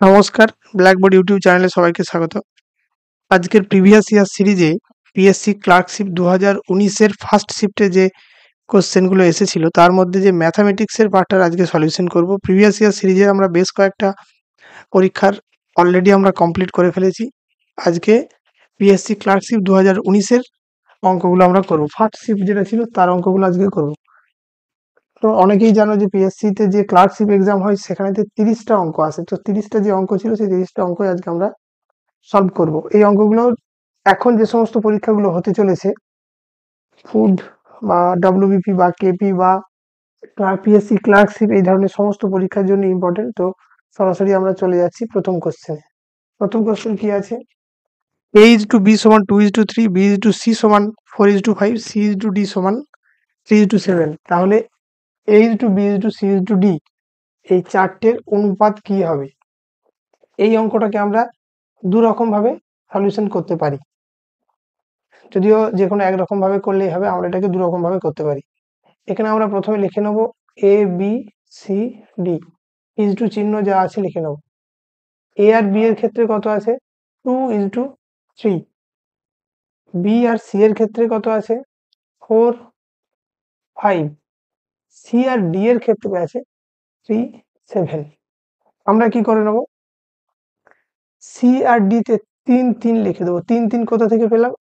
নমস্কার, blackboard YouTube চ্যানেলে সবাইকে স্বাগত। আজকের প্রিভিয়াস ইয়ার সিরিজে পিএসসি ক্লার্কশিপ 2019-এর ফার্স্ট শিফটে যে কোশ্চেনগুলো এসেছিল তার মধ্যে যে ম্যাথামেটিক্সের পার্টটার আজকে সলিউশন করব। প্রিভিয়াস ইয়ার সিরিজে আমরা বেশ কয়েকটা পরীক্ষার অলরেডি আমরা কমপ্লিট করে ফেলেছি। আজকে পিএসসি ক্লার্কশিপ 2019-এর অঙ্কগুলো আমরা করব। ফার্স্ট শিফট যেটা ছিল তার অঙ্কগুলো আজকে করব। তো অনেকেই জানো যে পিএসসিতে যে ক্লার্কশিপ এক্সাম হয় সেখানেতে 30টা অঙ্ক আসে। তো 30টা যে অঙ্ক ছিল সেই 30টা অঙ্কই আজকে আমরা সলভ করব। এই অঙ্কগুলো এখন যে সমস্ত পরীক্ষাগুলো হতে চলেছে, ফুড বা ডব্লিউবিপি বা কেপি বা পিএসসি ক্লার্কশিপ, এই ধরনের সমস্ত পরীক্ষার জন্য ইম্পর্টেন্ট। তো সরাসরি আমরা চলে যাচ্ছি প্রথম কোশ্চেনে। প্রথম কোশ্চেন কি আছে? এ ইজ টু বি সমান 2:3, বি ইজ টু সি সমান 4:5, সি ইজ টু ডি সমান 3:7। তাহলে A is to B is to C is to D এই চারটের অনুপাত কি হবে? এই অঙ্কটাকে আমরা দু রকম ভাবে সলিউশন করতে পারি। যদিও যে কোনো একরকম ভাবে করলেই হবে, আমরা এটাকে দু রকম ভাবে করতে পারি। এখানে আমরা প্রথমে লিখে নেব A B C D, is to চিহ্ন যা আছে লিখে নেব। এ আর বি এর ক্ষেত্রে কত আছে? 2:3। বি আর সি এর ক্ষেত্রে কত আছে? 4:5। সি আর ডি এর ক্ষেত্রে আছে 3:7। আমরা কি করে নেব? সি আর ডি তে 3 লিখে দেবো। 3 কোথা থেকে পেলাম?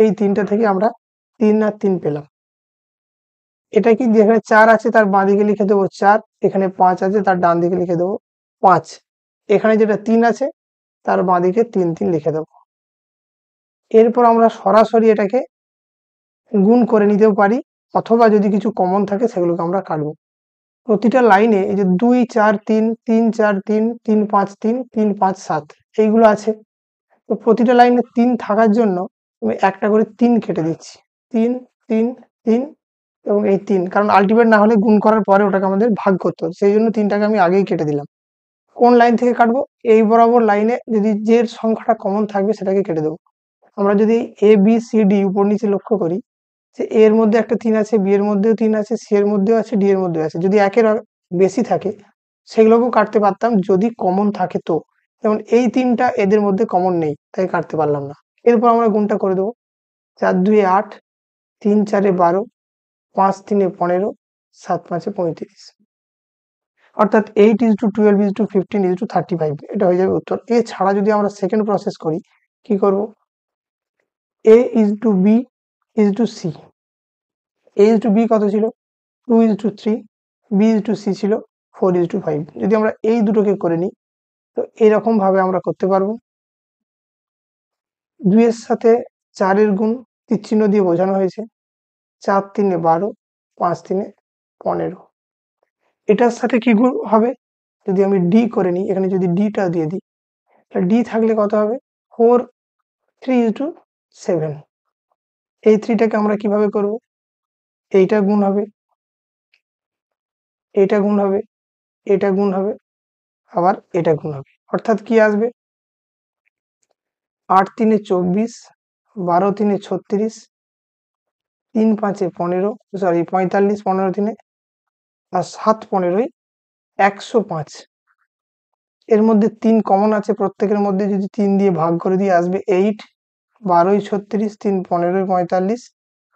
এই তিনটা থেকে আমরা 3 আর 3 পেলাম। এটা কি, যেখানে 4 আছে তার বাঁ দিকে লিখে দেবো 4, এখানে 5 আছে তার ডান দিকে লিখে দেবো 5, এখানে যেটা 3 আছে তার বাঁ দিকে 3 লিখে দেবো। এরপর আমরা সরাসরি এটাকে গুণ করে নিতেও পারি, অথবা যদি কিছু কমন থাকে সেগুলোকে আমরা কাটবো। প্রতিটা লাইনে এই যে 2 4 3 3 4 3 3 5 3 3 5 7 এইগুলো আছে। তো প্রতিটা লাইনে 3 থাকার জন্য আমি একটা করে 3 কেটে দিচ্ছি। 3 3 3 এবং এই 3, কারণ আল্টিমেট না হলে গুণ করার পরে ওটাকে আমাদের ভাগ করতে হতো, সেই জন্য 3টাকে আমি আগেই কেটে দিলাম। কোন লাইন থেকে কাটবো? এই বরাবর লাইনে যদি যে সংখ্যাটা কমন থাকবে সেটাকে কেটে দেবো। আমরা যদি এ বি সি ডি উপর নিচে লক্ষ্য করি, যে এ এর মধ্যে একটা 3 আছে, বি এর মধ্যেও 3 আছে, সি এর মধ্যেও আছে, ডি এর মধ্যেও আছে। যদি একের বেশি থাকে সেগুলোকেও কাটতে পারতাম যদি কমন থাকে তো। যেমন এই 3টা এদের মধ্যে কমন নেই, তাই কাটতে পারলাম না। এরপর আমরা গুণটা করে দেবো। 4 2 8, 3 4 12, 5 3 15, 7 5 35। অর্থাৎ 8:12:15:35, এটা হয়ে যাবে উত্তর। এছাড়া যদি আমরা সেকেন্ড প্রসেস করি, কি করব? A is to B is to C. A is to B কত ছিল? 2:3, বি ইজ টু সি ছিল 4:5। যদি আমরা এই দুটোকে করে নিই তো এরকম ভাবে আমরা করতে পারবো। 2 এর সাথে 4 এর গুণ তীর চিহ্ন দিয়ে বোঝানো হয়েছে। 4 3 12, 5 3 15। এটার সাথে কি গুণ হবে? যদি আমি ডি করে নিই, এখানে যদি ডিটা দিয়ে দিই, ডি থাকলে কত হবে? 4 3:7। এই 3টাকে আমরা কিভাবে করব? এইটা গুণ হবে, এটা গুণ হবে, এটা গুণ হবে, আবার এটা গুণ হবে। অর্থাৎ কি আসবে? 8 3 24, 12 3 36, 3 5 15, সরি 45, 15 3 আর 7 15 105। এর মধ্যে 3 কমন আছে, প্রত্যেকের মধ্যে যদি 3 দিয়ে ভাগ করে দিয়ে আসবে 8, 12 36, 3 15 45,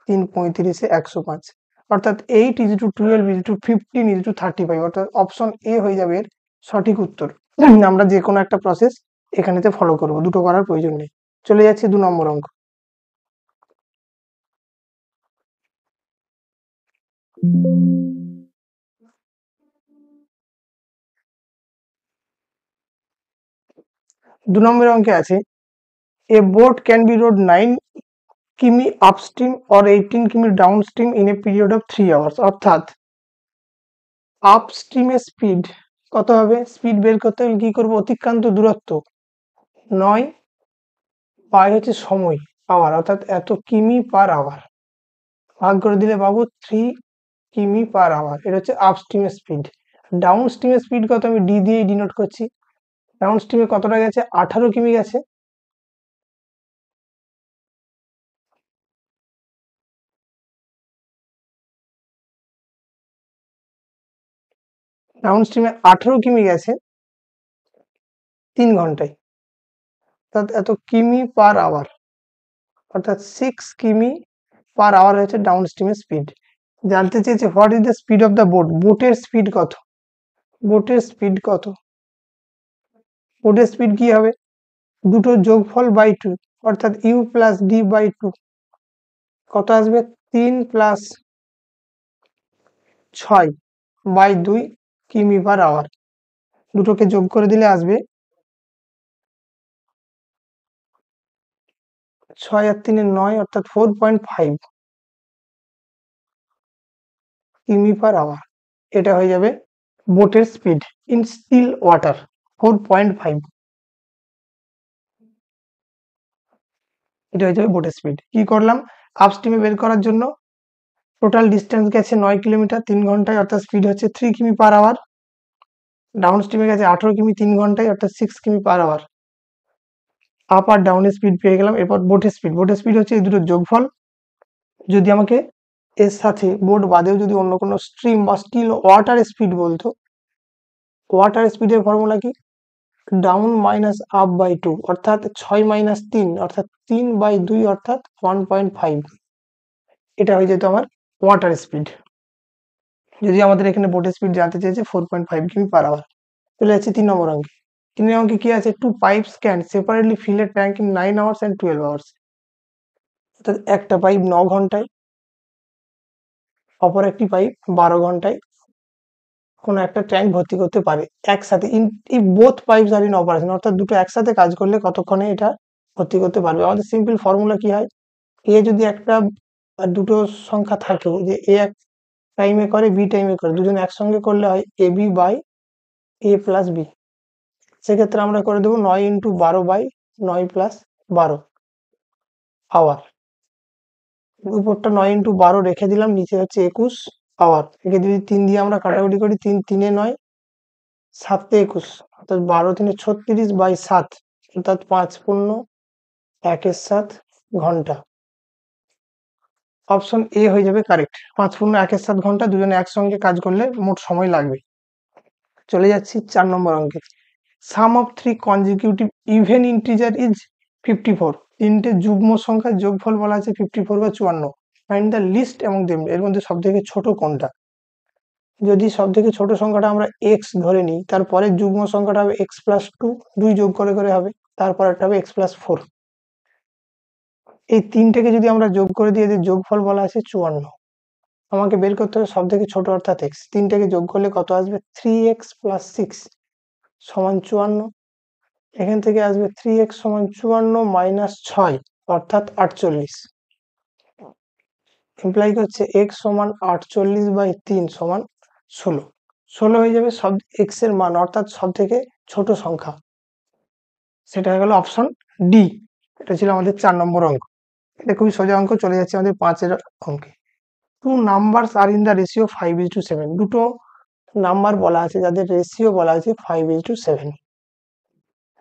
3 35 105। অর্থাৎ 8:12:15:35, অর্থাৎ অপশন এ হয়ে যাবে এর সঠিক উত্তর। আমরা যে কোনো একটা প্রসেস এখানেতে ফলো করব, দুটো করার প্রয়োজন নেই। চলে যাচ্ছি 2 নম্বর অঙ্ক। দু নম্বর অঙ্কে আছে a boat can be road 9 কিমি আপস্ট্রিম or 18 কিমি downstream in a period of 3 hours. অর্থাৎ আপস্ট্রিমের স্পিড কত হবে? স্পিড বের করতে হলে কি করবো? অতিক্রান্ত দূরত্ব 9 বাই হচ্ছে সময়, আওয়ার, অর্থাৎ এত কিমি পার আওয়ার, ভাগ করে দিলে পাবো 3 কিমি পার আওয়ার। এটা হচ্ছে আপস্ট্রিমের স্পিড। ডাউন স্ট্রিমের স্পিড কত? আমি ডি দিয়ে ডিনোট করছি। ডাউন স্ট্রিমে কতটা গেছে? 18 কিমি গেছে। ডাউন স্ট্রিমে 18 কিমি গেছে। 3 ঘন্টায়, অর্থাৎ এত কিমি পার আওয়ার, অর্থাৎ 6 কিমি পার আওয়ার হচ্ছে ডাউন স্ট্রিমের স্পিড। জানতে চেয়েছে what is the speed of the boat, বোটের স্পিড কত, বোটের স্পিড কত, বোটের স্পিড কি হবে, দুটো যোগফল বাই 2, অর্থাৎ ইউ প্লাস ডি বাই 2, কত আসবে 3 প্লাস 6 বাই 2 কিমি পার আওয়ার, দুটোকে যোগ করে দিলে আসবে 6 আর 3 9, অর্থাৎ 4.5 কিমি পার আওয়ার। এটা হয়ে যাবে বোটের স্পিড ইন স্টিল ওয়াটার, 4.5, এটা হয়ে যাবে বোটের স্পিড। কি করলাম, আপস্ট্রিমে বের করার জন্য টোটাল ডিস্টেন্স গেছে 9 কিলোমিটার 3 ঘন্টায়, অর্থাৎ স্পিড হচ্ছে 3 কিমি পার আওয়ার। ডাউন স্ট্রিমে গেছে 18 কিমি 3 ঘন্টায়, অর্থাৎ 6 কিমি পার আওয়ার। আপ আর ডাউনের স্পিড পেয়ে গেলাম। এরপর বোটের স্পিড, বোটের স্পিড হচ্ছে এই দুটোর যোগফল। যদি আমাকে এর সাথে বোট বাদেও যদি অন্য কোনো স্ট্রিম বা স্টিল ওয়াটার স্পিড বলতো, ওয়াটার স্পিডের ফর্মুলা কি, ডাউন মাইনাস আপ বাই 2, অর্থাৎ 6 মাইনাস 3, অর্থাৎ 3 বাই 2, অর্থাৎ 1.5, এটা হয়ে যেত আমার ওয়াটার স্পিড। যদি আমাদের এখানে বোটের স্পিড জানতে চেয়েছে 4.5 কিমি পার আওয়ার। চলে যাচ্ছে 3 নম্বর অঙ্কে। 3 অঙ্কে কি আছে, 2 pipes can separately fill a tank in 9 hours and 12 hours, অর্থাৎ একটা পাইপ 9 ঘন্টায়, অপর একটি পাইপ 12 ঘন্টায় কোনো একটা ট্যাঙ্ক ভর্তি করতে পারে একসাথে। If both pipes are in operation, অর্থাৎ দুটো একসাথে কাজ করলে কতক্ষণে এটা ভর্তি করতে পারবে। আমাদের সিম্পল ফর্মুলা কি হয়, এ যদি একটা আর দুটো সংখ্যা থাকে, যে এ এক টাইমে করে বি টাইমে করে, দুজন একসঙ্গে করলে হয় A B by A plus B. সেক্ষেত্রে আমরা করে দেবো 9 ইন্টু 12 বাই 9 প্লাস 12 আওয়ার। উপরটা 9 ইন্টু 12 রেখে দিলাম, নিচে হচ্ছে 21 আওয়ার। একে যদি 3 দিয়ে আমরা কাটাকুটি করি, 3 3 9, 7 21, অর্থাৎ 12 3 36 বাই 7, অর্থাৎ 5 পূর্ণ 1 7 ঘন্টা। অপশন এ হয়ে যাবে কারেক্ট, 5 পূর্ণ 1 7 ঘন্টা দুজনে একসঙ্গে কাজ করলে মোট সময় লাগবে। চলে যাচ্ছি 4 নম্বর অঙ্কে। Sum of 3 consecutive even integer is 54, তিনটে যুগ্ম সংখ্যার যোগফল বলা আছে 54 বা 54। ফাইন্ড দ্য লিস্ট এবং দেম, এর মধ্যে সব থেকে ছোট কোনটা। যদি সব থেকে ছোট সংখ্যাটা আমরা এক্স ধরে নিই, তারপরে যুগ্ম সংখ্যাটা হবে এক্স প্লাস 2, 2 যোগ করে করে হবে, তারপর একটা হবে এক্স প্লাস 4। এই তিনটেকে যদি আমরা যোগ করে দিয়ে, এদের যোগফল বলা আছে 54। আমাকে বের করতে হবে সব থেকে ছোট অর্থাৎ এক্স। তিনটেকে যোগ করলে কত আসবে, 3x প্লাস 6 সমান 54। এখান থেকে আসবে 3x সমান 54 মাইনাস 6, অর্থাৎ 48। ইমপ্লাই করছে x সমান 48 বাই 3 সমান 16। 16 হয়ে যাবে সব এক্স এর মান, অর্থাৎ সব থেকে ছোট সংখ্যা। সেটা হয়ে গেল অপশন ডি। এটা ছিল আমাদের 4 নম্বর অঙ্ক। এটা খুবই সোজা অঙ্ক। চলে যাচ্ছে আমাদের 5 এর অঙ্কে। 2 numbers are in the ratio 5:7, দুটো নাম্বার বলা আছে যাদের রেশিও বলা আছে 5:7,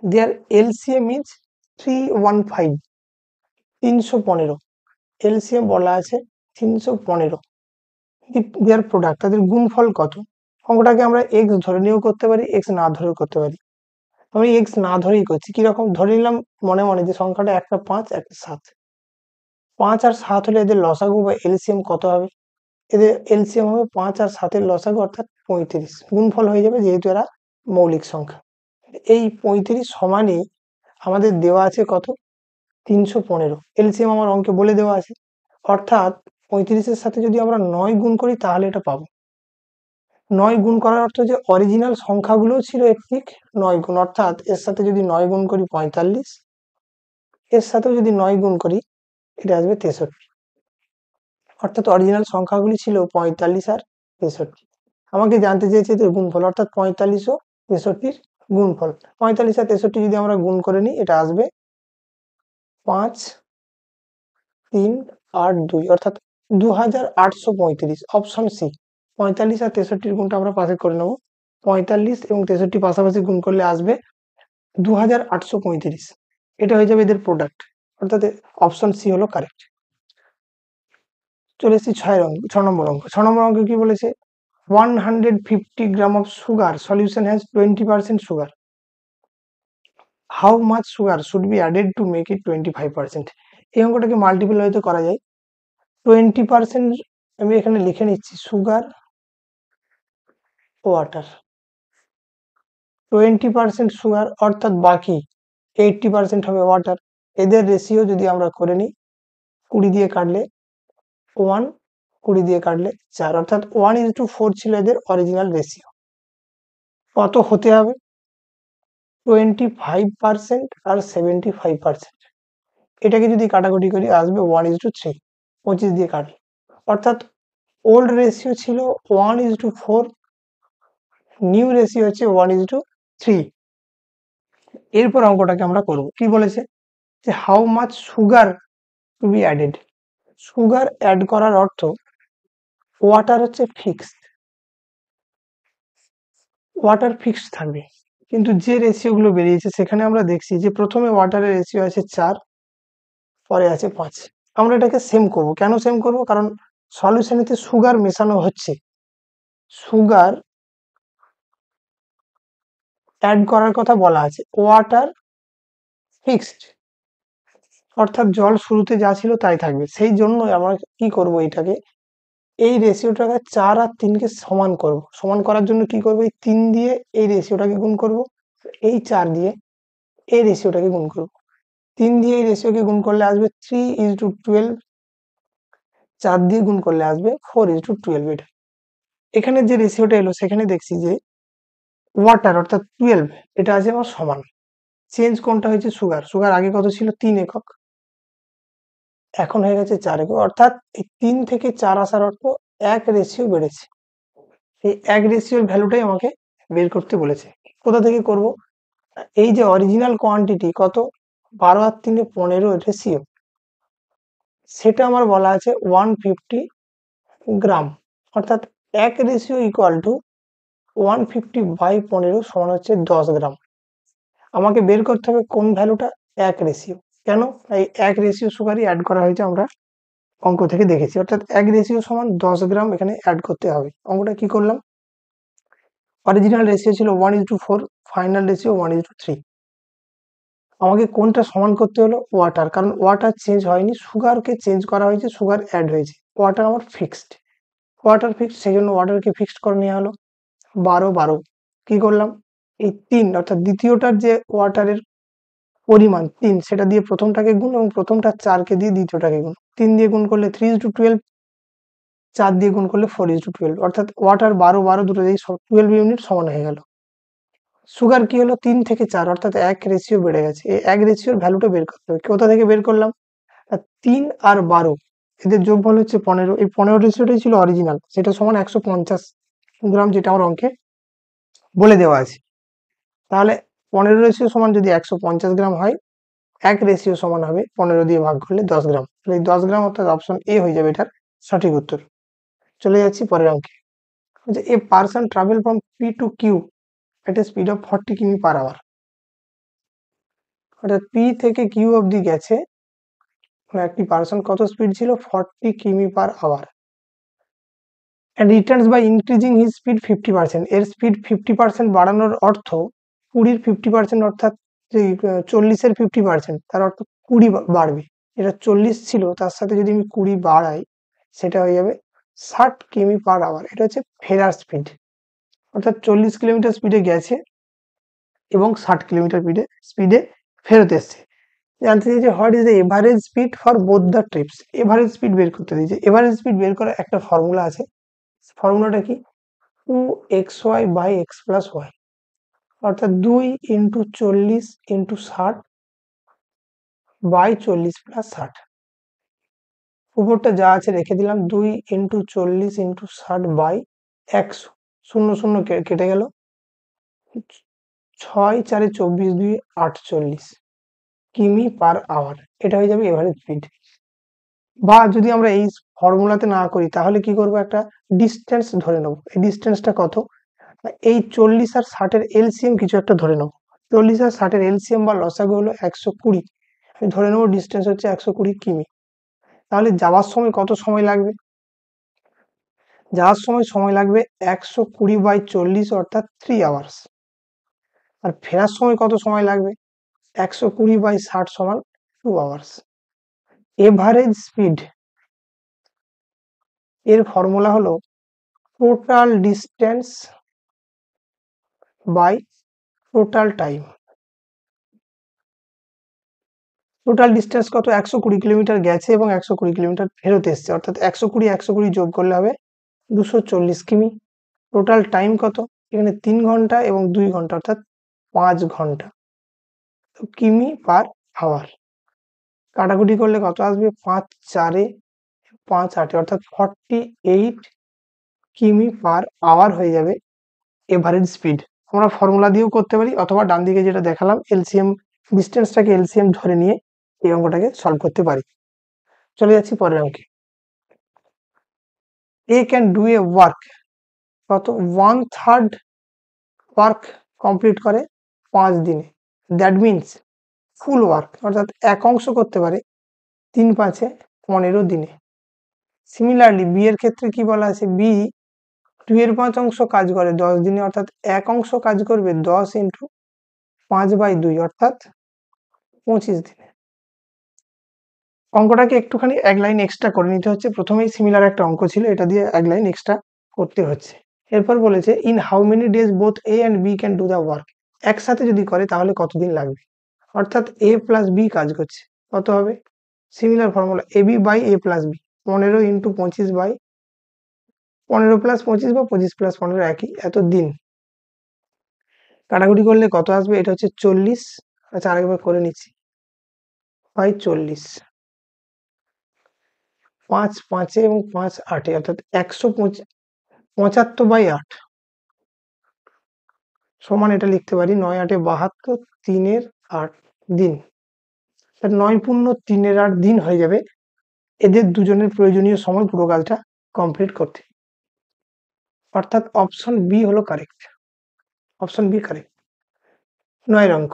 দেয়ার এলসিএম ইজ 315, 315। এলসিএম বলা আছে 315। দেয়ার প্রোডাক্ট, তাদের গুণফল কত। অঙ্কটাকে আমরা এক্স ধরে নিয়েও করতে পারি, এক্স না ধরেও করতে পারি। আমি এক্স না ধরেই করছি। কিরকম, ধরে নিলাম মনে মনে যে সংখ্যাটা একটা 5 একটা 7, 5 আর 7 হলে এদের লসাগু বা এলসিএম কত হবে, এদের এলসিএম হবে 5 আর 7 এর লসাগু, অর্থাৎ 35। গুণফল হয়ে যাবে যেহেতু এরা মৌলিক সংখ্যা। এই 35 সমানই আমাদের দেওয়া আছে কত, 315। এলসিএম আমার অঙ্কে বলে দেওয়া আছে, অর্থাৎ 35-এর সাথে যদি আমরা 9 গুণ করি তাহলে এটা পাবো। 9 গুণ করার অর্থ যে অরিজিনাল সংখ্যাগুলো ছিল একটিক 9 গুণ, অর্থাৎ এর সাথে যদি 9 গুণ করি 45, এর সাথেও যদি 9 গুণ করি এটা আসবে 63। অর্থাৎ অরিজিনাল সংখ্যাগুলি ছিল 45 আর 63। আমাকে জানতে চেয়েছে এদের গুণফল, অর্থাৎ 45 ও 63-র গুণফল। 45 আর 63 যদি আমরা গুণ করে নিই, এটা আসবে 5 3 8 2, অর্থাৎ 2835। অপশন সি, 45 আর 63-র গুণটা আমরা পাশে করে নেব। 45 এবং 63 পাশাপাশি গুণ করলে আসবে 2835। এটা হয়ে যাবে এদের প্রোডাক্ট, অর্থাৎ অপশন সি হলো কারেক্ট। চলে এসেছি 6 নম্বর অঙ্ক। 6 নম্বর অঙ্ক কি বলেছে, 150 gram of sugar solution has 20% sugar. How much sugar should be added to make it 25%। এই অঙ্কটাকে মাল্টিপল হয়তো করা যায়। 20% আমি এখানে লিখে নিচ্ছি, সুগার ওয়াটার। 20% সুগার অর্থাৎ বাকি 80% হবে ওয়াটার। এদের রেশিও যদি আমরা করে নিই, 20 দিয়ে কাটলে 1, 20 দিয়ে কাটলে 4, অর্থাৎ 1:4 ছিল এদের অরিজিনাল রেশিও। কত হতে হবে? 25% আর 75%। এটাকে যদি কাটাকুটি করি আসবে 1:3, 25 দিয়ে কাটলে, অর্থাৎ ওল্ড রেশিও ছিল 1:4, নিউ রেশিও হচ্ছে 1:3। এরপর অঙ্কটাকে আমরা করব। কি বলেছে যে how much sugar to be added. Sugar add করার অর্থ ওয়াটার হচ্ছে ফিক্সড, ওয়াটার ফিক্সড থাকবে। কিন্তু যে রেশিও গুলো বেরিয়েছে সেখানে আমরা দেখছি যে প্রথমে ওয়াটারের রেশিও আছে 4, পরে আছে 5। আমরা এটাকে সেম করব। কেন সেম করব? কারণ সলিউশনেতে সুগার মেশানো হচ্ছে, সুগার অ্যাড করার কথা বলা আছে, ওয়াটার ফিক্সড, অর্থাৎ জল শুরুতে যা ছিল তাই থাকবে। সেই জন্য আমরা কি করব, এটাকে এই রেশিওটাকে 4 আর 3কে সমান করব। সমান করার জন্য কি করব, এই 3 দিয়ে এই রেশিওটাকে গুণ করব, এই 4 দিয়ে এই রেশিওটাকে গুণ করব। 3 দিয়ে এই রেশিওকে গুণ করলে আসবে 3:12, 4 দিয়ে গুণ করলে আসবে 4:12। এটা এখানে যে রেশিওটা এলো সেখানে দেখছি যে ওয়াটার অর্থাৎ 12 এটা আছে আমার সমান। চেঞ্জ কোনটা হয়েছে? সুগার। সুগার আগে কত ছিল? 3 একক, এখন হয়ে গেছে 4 একক, অর্থাৎ এই 3 থেকে 4 আসার অর্থ 1 রেশিও বেড়েছে। এই 1 রেশিওর ভ্যালুটাই আমাকে বের করতে বলেছে। কোথা থেকে করব? এই যে অরিজিনাল কোয়ান্টিটি কত, 12 আর 3 15 রেশিও, সেটা আমার বলা আছে 150 গ্রাম, অর্থাৎ 1 রেশিও ইকুয়াল টু 150/15 সমান হচ্ছে 10 গ্রাম। আমাকে বের করতে হবে কোন ভ্যালুটা? 1 রেশিও। কেন? এই 1 রেশিও সুগারই অ্যাড করা হয়েছে, আমরা অঙ্ক থেকে দেখেছি, অর্থাৎ 1 রেশিও সমান 10 গ্রাম এখানে অ্যাড করতে হবে। অঙ্কটা কি করলাম, অরিজিনাল রেশিও ছিল 1:4, ফাইনাল রেশিও 1:3। আমাকে কোনটা সমান করতে হলো? ওয়াটার, কারণ ওয়াটার চেঞ্জ হয়নি, সুগারকে চেঞ্জ করা হয়েছে, সুগার অ্যাড হয়েছে। ওয়াটার আমার ফিক্সড, ওয়াটার ফিক্সড, সেই জন্য ওয়াটারকে ফিক্সড করে নেওয়া হলো। 12, 12 কি করলাম, এই 3 অর্থাৎ দ্বিতীয়টার যে ওয়াটারের পরিমাণ 3, সেটা দিয়ে প্রথমটাকে গুণ, এবং প্রথমটা 4কে দিয়ে দ্বিতীয়টাকে গুণ। 3 দিয়ে গুণ করলে 3:12, 4 দিয়ে গুণ করলে 4:12, অর্থাৎ ওয়াটার 12, 12 দুটো দিয়ে 12 ইউনিট সমান হয়ে গেল। সুগার কি হলো? 3 থেকে 4, অর্থাৎ 1 রেশিও বেড়ে গেছে। এই 1 রেশিওর ভ্যালুটা বের করতে হবে। কোথা থেকে বের করলাম? 3 আর 12 এদের যোগফল হচ্ছে 15। এই 15 রেশিওটাই ছিল অরিজিনাল, সেটা সমান 150 গ্রাম, যেটা আমার অঙ্কে বলে দেওয়া আছে। তাহলে 15 রেশিও সমান যদি 150 গ্রাম হয়, 1 রেশিও সমান হবে 15 দিয়ে ভাগ করলে 10 গ্রাম। এই 10 গ্রাম অর্থাৎ অপশন এ হয়ে যাবে এটার সঠিক উত্তর। চলে যাচ্ছি পরের অঙ্কে। A person travel from P to Q at a speed of 40 কিমি পার আওয়ার। অর্থাৎ পি থেকে কিউ অবধি গেছে, একটি পারসন কত স্পিড ছিল? 40 কিমি per hour, and returns by increasing his speed 50%। এর স্পিড 50% বাড়ানোর অর্থ 20-র 50%, অর্থাৎ যে 40-এর 50%, তার অর্থ 20 বাড়বে। এটা 40 ছিল, তার সাথে যদি আমি 20 বাড়াই, সেটা হয়ে যাবে 60 কিমি পার আওয়ার। এটা হচ্ছে ফেরার স্পিড, অর্থাৎ 40 কিলোমিটার স্পিডে গেছে এবং 60 কিলোমিটার স্পিডে ফেরত এসছে। জানতে চাইছে what is the average speed for both the TRIPS. Average speed বের করতে দিয়েছে। এভারেজ স্পিড বের করার একটা ফর্মুলা আছে। ফর্মুলাটা কি? 2xy/x+y, অর্থাৎ 2 × 40 × 60/40 + 60। উপরটা যা আছে রেখে দিলাম, 2 × 40 × 60/100, 0 0 কেটে গেল, 6 4 24, 2 48 কিমি পার আওয়ার। এটা হয়ে যাবে এভারেজ স্পিড। বা যদি আমরা এই ফর্মুলাতে না করি, তাহলে কি করব, একটা ডিস্টেন্স ধরে নেব। এই ডিস্টেন্সটা কত? এই 40 আর 60-এর এলসিএম কিছু একটা ধরে নেব। 40 আর 60-এর এলসিএম বা লসাগু হলো 120। আমি ধরে নেব ডিস্টেন্স হচ্ছে 120 কিমি। তাহলে যাওয়ার সময় কত সময় লাগবে? যাওয়ার সময় লাগবে 120/40, অর্থাৎ 3 আওয়ার্স। আর ফেরার সময় কত সময় লাগবে? 120/60 সমান 2 আওয়ার্স। এভারেজ স্পিড এর ফর্মুলা হলো total distance by total time. Total distance কত? 120 কিলোমিটার গেছে এবং 120 কিলোমিটার ফেরত এসছে, অর্থাৎ 120 যোগ করলে হবে 240 কিমি। টোটাল টাইম কত? এখানে 3 ঘন্টা এবং 2 ঘন্টা, অর্থাৎ 5 ঘন্টা। তো কিমি পার আওয়ার কাটাকুটি করলে কত আসবে? 5 4 5 8 অর্থাৎ 48 কিমি পার আওয়ার হয়ে যাবে এভারেজ স্পিড। আমরা ফর্মুলা দিয়েও করতে পারি, অথবা ডান দিকে যেটা দেখালাম এলসিএম, ডিস্টেন্সটাকে এলসিএম ধরে নিয়ে এই অঙ্কটাকে সলভ করতে পারি। চলে যাচ্ছি পরের অঙ্কে। এ ক্যান ডু এ ওয়ার্ক কত? 1/3 ওয়ার্ক কমপ্লিট করে 5 দিনে। দ্যাট মিনস ফুল ওয়ার্ক অর্থাৎ এক অংশ করতে পারে 3 5 15 দিনে। সিমিলারলি বি এর ক্ষেত্রে কি বলা আছে? বি 2/5 অংশ কাজ করে 10 দিনে, অর্থাৎ এক অংশ কাজ করবে 10 ইন্টু 5/2 অর্থাৎ 25 দিনে। অঙ্কটাকে একটুখানি এক লাইন এক্সট্রা করে নিতে হচ্ছে। প্রথমেই সিমিলার একটা অঙ্ক ছিল, এটা দিয়ে এক লাইন এক্সট্রা করতে হচ্ছে। এরপর বলেছে in how many days both A and B can do the work. একসাথে যদি করে তাহলে কতদিন লাগবে? অর্থাৎ এ প্লাস বি কাজ করছে, কত হবে? Similar formula A B by A plus B, 15 into 25 by 15 plus 25 বা 25 প্লাস 15 একই, এত দিন। কাটাকুটি করলে কত আসবে? এটা হচ্ছে 40। আচ্ছা আরেকবার করে নিচ্ছি, বাই 40, 5 5 এবং 5 8 অর্থাৎ 175/8 সমান এটা লিখতে পারি 9 8 72, 3 8 দিন। 9 পূর্ণ 3 8 দিন হয়ে যাবে এদের দুজনের প্রয়োজনীয় সময় পুরো কাজটা কমপ্লিট করতে। অর্থাৎ অপশন বি হলো কারেক্ট। Option B correct. 9 অঙ্ক।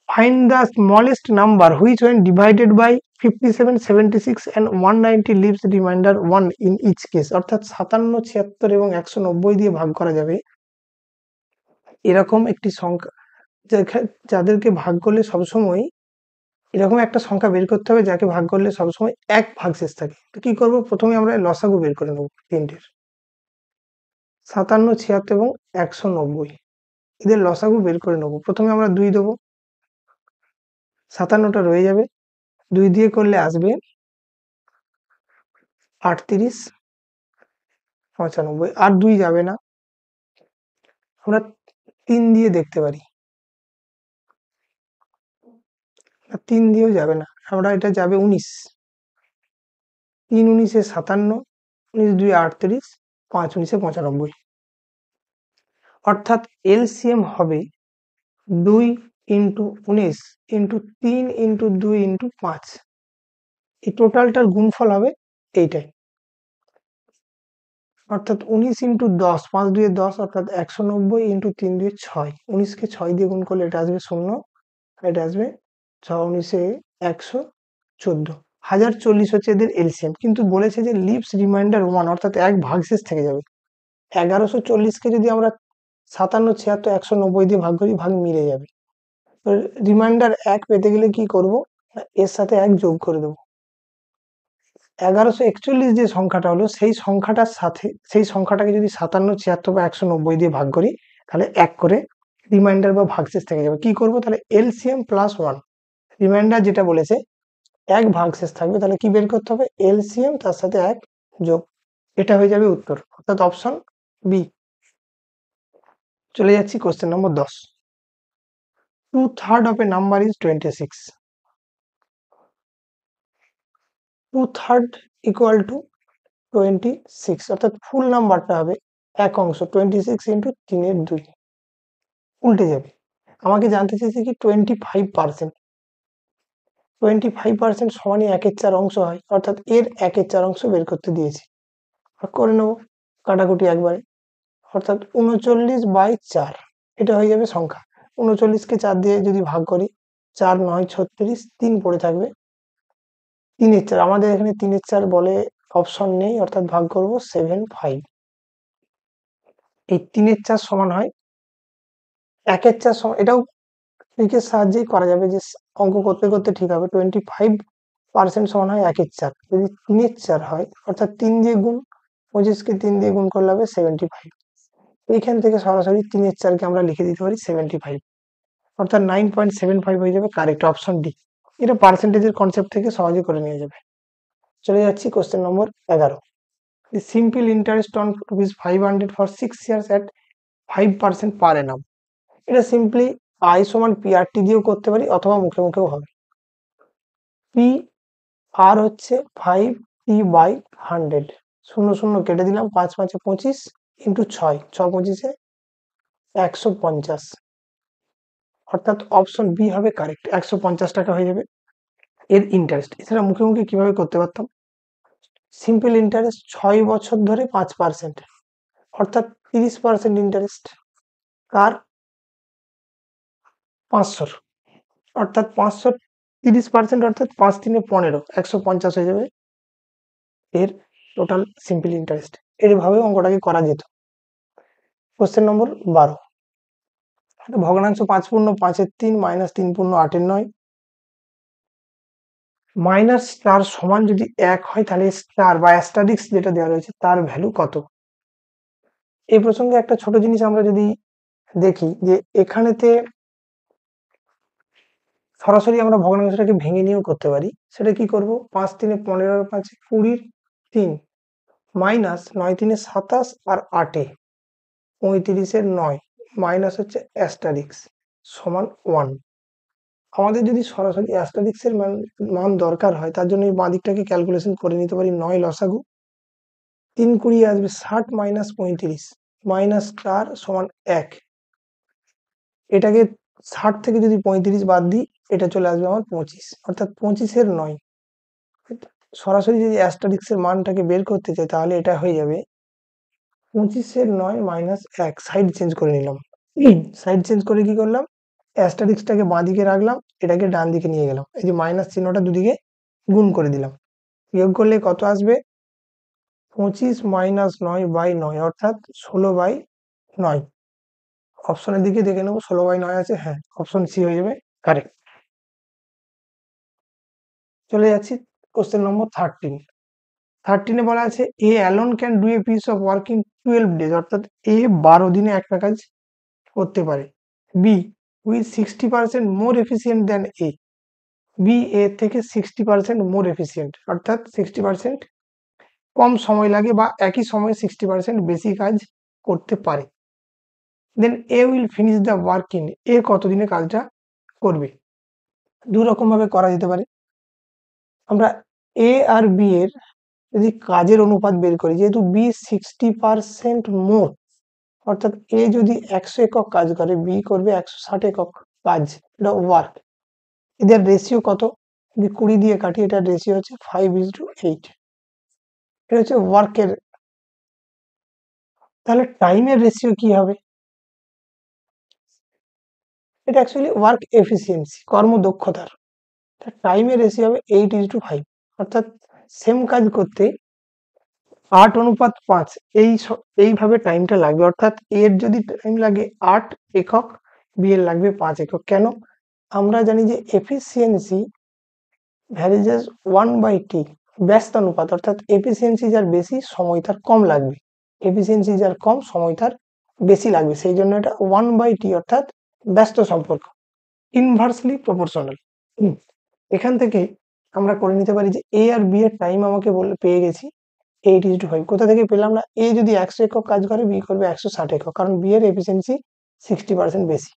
Find the smallest number which when divided by 57 76 and 190 leaves remainder 1 in each case। অর্থাৎ 57 76 এবং 190 দিয়ে ভাগ করা যাবে এরকম একটি সংখ্যা, যাদেরকে ভাগ করলে সবসময় এরকম একটা সংখ্যা বের করতে হবে যাকে ভাগ করলে সবসময় এক ভাগশেষ থাকে। তো কি করব? প্রথমে আমরা লসাগু বের করে নেব তিনটের, 57 76 এবং 190, এদের লসাগু বের করে নেব। প্রথমে আমরা 2 দেবো, 57টা রয়ে যাবে, 2 দিয়ে করলে আসবে 38 95, আর 2 যাবে না। আমরা 3 দিয়ে দেখতে পারি, 3 দিয়েও যাবে না, আমরা এটা যাবে 19, 3 19 57, 19 2 38, 5 19 95। অর্থাৎ এলসিএম হবে 2 ইন্টু 19 ইন্টু 3 ইন্টু 2 ইন্টু 5, এই টোটালটার গুণফল হবে এইটাই। অর্থাৎ 19 ইন্টু 10, 5 2 10, অর্থাৎ 190 ইন্টু 3 2 6, 19 কে 6 দিয়ে গুণ করলে এটা আসবে 0, এটা আসবে 6 19 114। 1040 হচ্ছে এদের এলসিএম, কিন্তু বলেছে যে লিভস রিমাইন্ডার 1 অর্থাৎ এক ভাগশেষ থেকে যাবে। 1140 কে যদি আমরা 57 76 190 দিয়ে ভাগ করি, ভাগ মিলে যাবে। রিমাইন্ডার 1 পেতে গেলে কি করব? এর সাথে 1 যোগ করে দেবো। 1141 যে সংখ্যাটা হলো সেই সংখ্যাটার সাথে সেই সংখ্যাটাকে যদি 57 76 বা 190 দিয়ে ভাগ করি তাহলে 1 করে রিমাইন্ডার বা ভাগশেষ থেকে যাবে। কি করব? তাহলে এলসিএম প্লাস 1, রিমাইন্ডার যেটা বলেছে এক ভাগশেষ থাকবে, তাহলে কি বের করতে হবে? এলসিএম তার সাথে 1 যোগ, এটা হয়ে যাবে উত্তর, অর্থাৎ অপশন বি। চলে যাচ্ছি question number 10। 2/3 of a number is 26, 2/3 equal to 26, অর্থাৎ ফুল নাম্বারটা হবে এক অংশ 26 ইন্টু 3 2, উল্টে যাবে। আমাকে জানতে চেয়েছে কি 25%, 25% সমানই 1/4 অংশ হয়, অর্থাৎ এর 1/4 অংশ বের করতে দিয়েছে। করে নেব কাটাকুটি একবারে, অর্থাৎ 39/4, এটা হয়ে যাবে সংখ্যা। 39কে 4 দিয়ে যদি ভাগ করি, 4 9 36, 3 পড়ে থাকবে, 3/4, আমাদের এখানে 3/4 বলে অপশন নেই, অর্থাৎ ভাগ করব 75। এই 3/4 সমান হয় 1/4 সমান, এটাও ট্রিকের সাহায্যেই করা যাবে, যে অঙ্ক করতে করতে ঠিক হবে। 25% সমান হয় 1/4। যদি 3/4 হয় অর্থাৎ 3 দিয়ে গুণ, 25কে 3 দিয়ে গুণ করলে হবে 75। এইখান থেকে সরাসরি 3/4 কে আমরা লিখে দিতে পারি 75, অর্থাৎ 9.75 হয়ে যাবে কারেক্ট, অপশন ডি। এটা পার্সেন্টেজের কনসেপ্ট থেকে সহজে করে নিয়ে যাবে। চলে যাচ্ছি question number 11। The simple interest on ₹500 for 6 years at 5% per annum। এটা সিম্পলি আই সমান পিআরটি দিয়েও করতে পারি, অথবা মুখে মুখেও হবে। পি আর হচ্ছে 5t/100, 0 কেটে দিলাম, 5 5 25 ইন্টু 6, 6 25 150, অর্থাৎ অপশন বি হবে কারেক্ট, 150 টাকা হয়ে যাবে এর ইন্টারেস্ট। এছাড়া মুখে মুখে কিভাবে করতে পারতাম, সিম্পল ইন্টারেস্ট 6 বছর ধরে 5%, অর্থাৎ 30% ইন্টারেস্ট, কার 500, অর্থাৎ 500 30%, অর্থাৎ 5 3 15, 150 হয়ে যাবে এর টোটাল সিম্পল ইন্টারেস্ট। এইভাবে অঙ্কটাকে করা যেত। Question number 12। ভগ্নাংশ 5 পূর্ণ 5 3 মাইনাস 3 পূর্ণ 8 9 মাইনাস স্টার সমান যদি 1 হয়, তাহলে স্টার বা অ্যাস্টারিক্স যেটা দেওয়া রয়েছে তার ভ্যালু কত। এই প্রসঙ্গে একটা ছোট জিনিস আমরা যদি দেখি, যে এখানেতে সরাসরি আমরা ভগ্নাংশটাকে ভেঙে নিয়েও করতে পারি। সেটা কি করব, 5 3 15, 5 20 3 মাইনাস 9 3 27 আর 8 35 9 মাইনাস হচ্ছে অ্যাস্টারিক্স সমান 1। আমাদের যদি সরাসরি অ্যাস্টারিক্সের মান দরকার হয়, তার জন্য এই বাঁ দিকটাকে ক্যালকুলেশন করে নিতে পারি। 9 লসাগু 3 20 আসবে 60 মাইনাস 35 মাইনাস স্টার সমান 1। এটাকে 60 থেকে যদি 35 বাদ দিই, এটা চলে আসবে আমার 25, অর্থাৎ 25 9। সরাসরি যদি অ্যাস্টারিক্সের মানটাকে বের করতে চাই, তাহলে এটা হয়ে যাবে 25 9 মাইনাস 1। সাইড চেঞ্জ করে নিলাম। সাইড চেঞ্জ করে কি করলাম, অ্যাস্টারিক্সটাকে বাঁ দিকে রাখলাম, এটাকে ডান দিকে নিয়ে গেলাম। এই যে মাইনাস চিহ্নটা দুদিকে গুণ করে দিলাম। বিয়োগ করলে কত আসবে, 25 মাইনাস 9/9, অর্থাৎ 16/9। অপশনের দিকে দেখে নেবো 16/9 আছে, হ্যাঁ, অপশন সি হয়ে যাবে কারেক্ট। চলে যাচ্ছি কোশ্চেন নম্বর 13। 13 বলা আছে A alone can do a piece of work in 12 days, অর্থাৎ এ 12 দিনে একটা কাজ করতে পারে। B with 60% more efficient than A, B A থেকে 60% মোর এফিসিয়েন্ট, অর্থাৎ 60% কম সময় লাগে বা একই সময়ে 60% বেশি কাজ করতে পারে। Then A will finish the work in, এ কতদিনে কাজটা করবে। দু রকম ভাবে করা যেতে পারে। আমরা এ আর বি এর যদি কাজের অনুপাত বের করি, যেহেতু বি 60% মোর, অর্থাৎ এ যদি 100 একক কাজ করে, বি করবে 160 একক কাজ, এটা ওয়ার্ক। এদের রেশিও কত, যদি 20 দিয়ে কাটি, এটার রেশিও হচ্ছে 5:8। এটা হচ্ছে ওয়ার্কের। তাহলে টাইমের রেশিও কি হবে, এটা অ্যাকচুয়ালি ওয়ার্ক এফিসিয়েন্সি, কর্মদক্ষতার। টাইমের রেশিও হবে 8:5, অর্থাৎ সেম কাজ করতে 8:5 এইভাবে টাইমটা লাগবে। অর্থাৎ এর যদি টাইম লাগে 8 একক, বি এর লাগবে 5 একক। কেন, আমরা জানি যে এফিসিয়েন্সি ভ্যারিজেস 1/t, ব্যস্ত অনুপাত, অর্থাৎ এফিসিয়েন্সি যার বেশি সময় তার কম লাগবে, এফিসিয়েন্সি যার কম সময় তার বেশি লাগবে, সেই জন্য এটা 1/t, অর্থাৎ ব্যস্ত সম্পর্ক, ইনভার্সলি প্রপোর্শনাল। এখান থেকে আমরা করে নিতে পারি যে এ আর বি এর টাইম আমাকে পেয়ে গেছি 8:5। কোথা থেকে পেলাম না, এ যদি 100 একক কাজ করে, বি করবে 160 একক, কারণ বি এর এফিসিয়েন্সি 60% বেশি,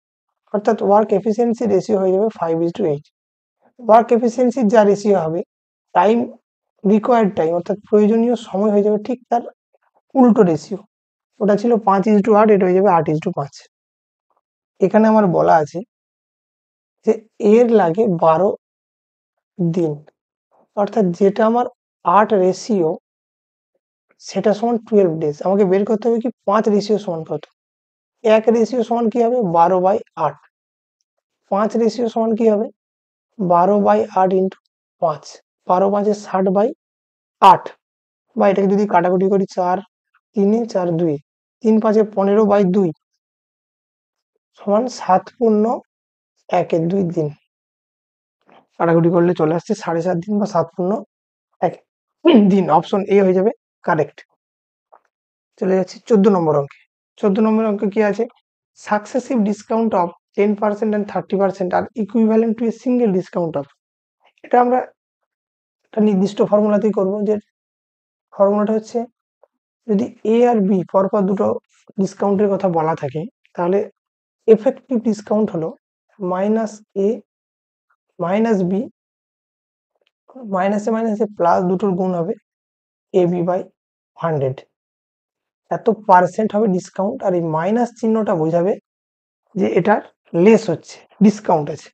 অর্থাৎ ওয়ার্ক এফিসিয়েন্সি রেশিও হয়ে যাবে 5:8। ওয়ার্ক এফিসিয়েন্সির যা রেশিও হবে, টাইম রিকোয়ার্ড টাইম, অর্থাৎ প্রয়োজনীয় সময় হয়ে যাবে ঠিক তার উল্টো রেশিও। ওটা ছিল 5:8, এটা হয়ে যাবে 8:5। এখানে আমার বলা আছে যে এর লাগে 12 দিন, অর্থাৎ যেটা আমার 8 রেশিও, সেটা সমান 12 ডেজ। আমাকে বের করতে হবে কি 5 রেশিও সমান কত। 1 রেশিও সমান কি হবে, 12/8। 5 রেশিও সমান কি হবে, 12/8 ইন্টু 5, 12 5 60/8, বা এটাকে যদি কাটাকুটি করি 4 3 4 2, 3 5 15/2 সমান 7 পূর্ণ 1 2 দিন কাটাকুটি করলে চলে আসছে 7.5 দিন বা 7 × 1 দিন। অপশন এ হয়ে যাবে কারেক্ট। চলে যাচ্ছি 14 নম্বর অঙ্কে। 14 নম্বর অঙ্কে কি আছে? সাকসেসিভ ডিসকাউন্ট অফ 10% and 30% আর equivalent to a single discount of. এটা আমরা একটা নির্দিষ্ট ফর্মুলাতেই করব, যে ফর্মুলাটা হচ্ছে যদি এ আর বি পরপর দুটো ডিসকাউন্টের কথা বলা থাকে, তাহলে এফেক্টিভ ডিসকাউন্ট হলো মাইনাস এ মাইনাস বি মাইনাসে মাইনাসে প্লাস দুটোর গুণ হবে এ বি বাই 100। এত পার্সেন্ট হবে ডিসকাউন্ট, আর এই মাইনাস চিহ্নটা বোঝাবে যে এটার লেস হচ্ছে, ডিসকাউন্ট আছে।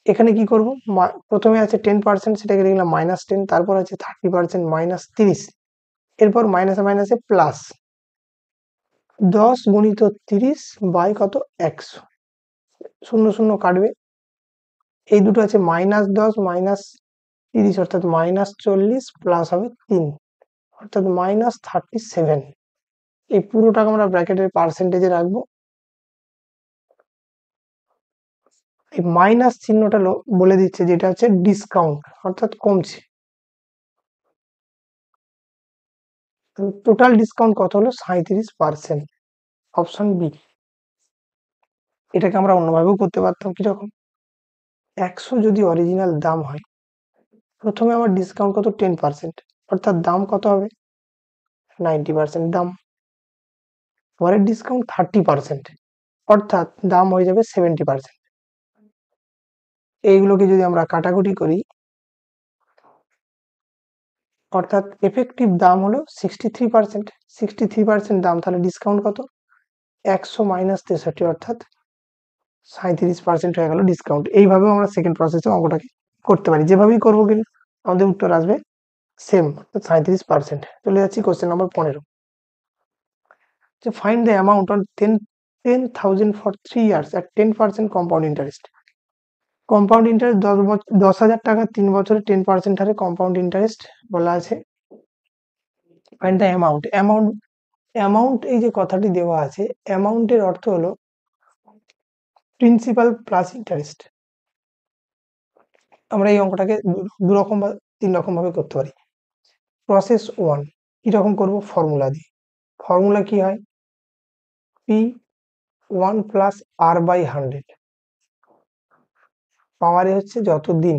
এখানে কি করব? প্রথমে আছে 10%, সেটাকে লিখলাম -10, তারপর আছে 30% -30, এরপর মাইনাসে মাইনাসে প্লাস 10 গুণিত 30 বাই কত 100, 0 কাটবে। এই দুটো আছে -10 -30 অর্থাৎ -40 প্লাস হবে 3 অর্থাৎ -37। এই পুরোটাকে আমরা ব্র্যাকেটের পার্সেন্টেজে রাখবো। এই মাইনাস চিহ্নটা বলে দিচ্ছে যেটা হচ্ছে ডিসকাউন্ট অর্থাৎ কমছে। টোটাল ডিসকাউন্ট কত হলো? 37%। Option B. এটাকে আমরা অন্যভাবেও করতে পারতাম। কিরকম? 100 যদি অরিজিনাল দাম হয়, প্রথমে আমার ডিসকাউন্ট কত? 10%, অর্থাৎ দাম কত হবে? 90% দাম। পরের ডিসকাউন্ট 30%, অর্থাৎ দাম হয়ে যাবে 70%। এইগুলোকে যদি আমরা কাটাকুটি করি, অর্থাৎ এফেক্টিভ দাম হলো 63%। 63% দাম, তাহলে ডিসকাউন্ট কত? 100 - 63, অর্থাৎ 37% হয়ে গেল ডিসকাউন্ট। এইভাবেও আমরা সেকেন্ড প্রসেসে অঙ্কটাকে করতে পারি। যেভাবেই করবো কিন্তু আমাদের উত্তর আসবে সেম, অর্থাৎ 37%। চলে যাচ্ছি কোশ্চেন নম্বর 15। যে find the amount on 10,000 for 3 years at 10% compound interest. Compound interest 10,000 টাকা 3 বছরে 10% হারে কম্পাউন্ড ইন্টারেস্ট বলা আছে। Find the amount. অ্যামাউন্ট এই যে কথাটি দেওয়া আছে, অ্যামাউন্টের অর্থ হলো প্রিন্সিপাল প্লাস ইন্টারেস্ট। আমরা এই অঙ্কটাকে দুরকম বা 3 রকম ভাবে করতে পারি। প্রসেস 1 কিরকম করব? ফর্মুলা দিয়ে। ফর্মুলা কি হয়? P1 প্লাস R/100, পাওয়ারে হচ্ছে যত দিন,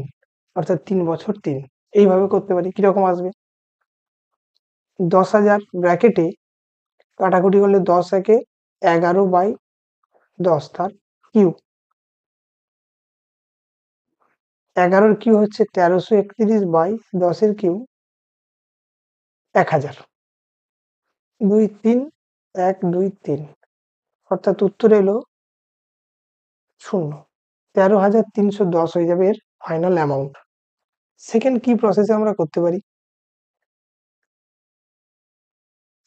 অর্থাৎ 3 বছর 3। এইভাবে করতে পারি। কিরকম আসবে? 10,000 ব্র্যাকেটে কাটাকুটি করলে 10 একে 11/10, তার কিউব। 11-এর কিউব হচ্ছে 1331/10-এর কিউব 1000। 2 3 1 2 3, অর্থাৎ উত্তর এলো 0। 13,310 হয়ে যাবে এর ফাইনাল অ্যামাউন্ট। সেকেন্ড কি প্রসেসে আমরা করতে পারি?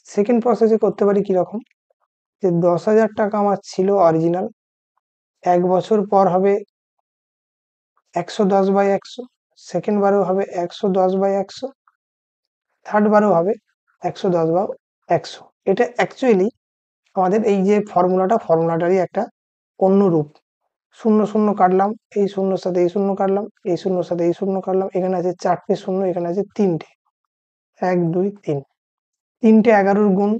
সেকেন্ড প্রসেসে করতে পারি কিরকম? যে 10,000 টাকা আমার ছিল অরিজিনাল, 1 বছর পর হবে 110/100, সেকেন্ড বারেও হবে 110/100, থার্ড বারেও হবে 110/100। এটা অ্যাকচুয়ালি আমাদের এই যে ফর্মুলাটারই একটা অন্য রূপ। 0 কাটলাম, এই শূন্যর সাথে এই শূন্য কাটলাম, এই শূন্যর সাথে এই শূন্য কাটলাম, এখানে আছে 4টে শূন্য, এখানে আছে 3টে, 1 2 3, 3টে 11-র গুণ,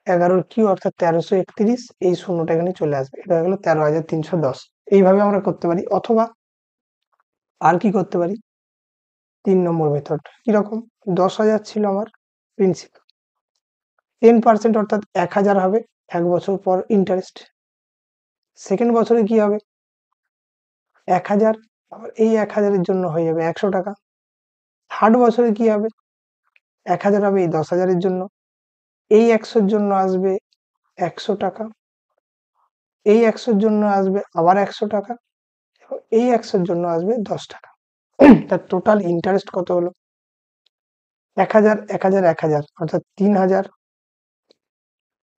11-র কিউ অর্থাৎ 1331, এই শূন্যটা এখানে চলে আসবে। এটা হয়ে গেল 13,310। এইভাবে আমরা করতে পারি। অথবা আর কি করতে পারি? 3 নম্বর মেথড। কিরকম? 10,000 ছিল আমার প্রিন্সিপাল, 10% অর্থাৎ 1,000 হবে 1 বছর পর ইন্টারেস্ট। সেকেন্ড বছরে কি হবে? 1,000, আবার এই 1,000-এর জন্য হয়ে যাবে 100 টাকা। থার্ড বছরে কি হবে? 1,000 হবে এই 10,000-এর জন্য, এই 100-র জন্য আসবে 100 টাকা, এই 100-র জন্য আসবে আবার 100 টাকা, এবং এই 100-র জন্য আসবে 10 টাকা। তার টোটাল ইন্টারেস্ট কত হলো? 1,000 1,000 1,000 অর্থাৎ 3,000,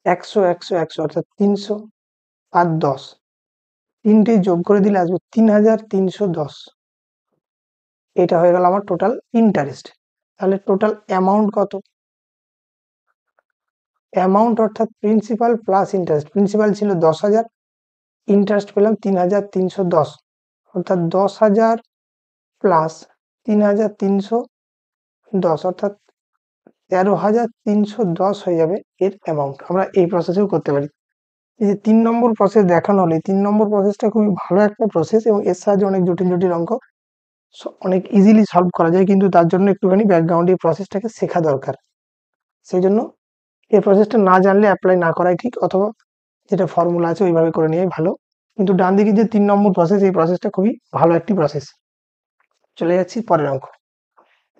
100 100 100 অর্থাৎ 300, আর 10, তিনটে যোগ করে দিলে আসবে 3,310। এটা হয়ে গেল আমার টোটাল ইন্টারেস্ট। তাহলে টোটাল অ্যামাউন্ট কত? অ্যামাউন্ট অর্থাৎ প্রিন্সিপাল প্লাস ইন্টারেস্ট। প্রিন্সিপাল ছিল 10,000, ইন্টারেস্ট পেলাম 3,310, অর্থাৎ 10,000 প্লাস 3,310 অর্থাৎ 13,310 হয়ে যাবে এর অ্যামাউন্ট। আমরা এই প্রসেসেও করতে পারি। এই যে 3 নম্বর প্রসেস দেখানো হলে 3 নম্বর প্রসেসটা খুবই ভালো একটা প্রসেস এবং এর সাহায্যে অনেক জটিল জটিল অঙ্ক অনেক ইজিলি সলভ করা যায়, কিন্তু তার জন্য একটুখানি ব্যাকগ্রাউন্ড এই প্রসেসটাকে শেখা দরকার। সেই জন্য এই প্রসেসটা না জানলে অ্যাপ্লাই না করাই ঠিক, অথবা যেটা ফর্মুলা আছে ওইভাবে করে নেওয়াই ভালো। কিন্তু ডান দিকে যে 3 নম্বর প্রসেস, এই প্রসেসটা খুবই ভালো একটি প্রসেস। চলে যাচ্ছি পরের অঙ্ক।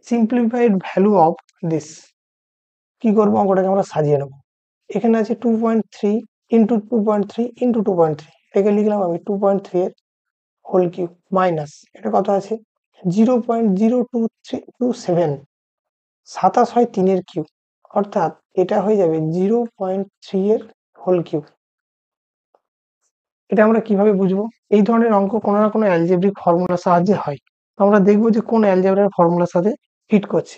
Simplified value of this. কি করবো, অঙ্কটাকে আমরা সাজিয়ে নেব। এখানে আছে 2.3 ইন্টু 2.3 ইন্টু 2.3, এটাকে লিখলাম আমি 2.3 এর হোল কিউব মাইনাস এটা কত আছে 0.02327, 27 হয় 3 এর কিউব, অর্থাৎ এটা হয়ে যাবে 0.3 এর হোল কিউব। এটা আমরা কিভাবে বুঝবো? এই ধরনের অঙ্ক কোনো না কোনো অ্যালজেব্রিক ফর্মুলার সাহায্যে হয়। আমরা দেখবো যে কোন অ্যালজেব্রার ফর্মুলার সাথে ফিট করছে।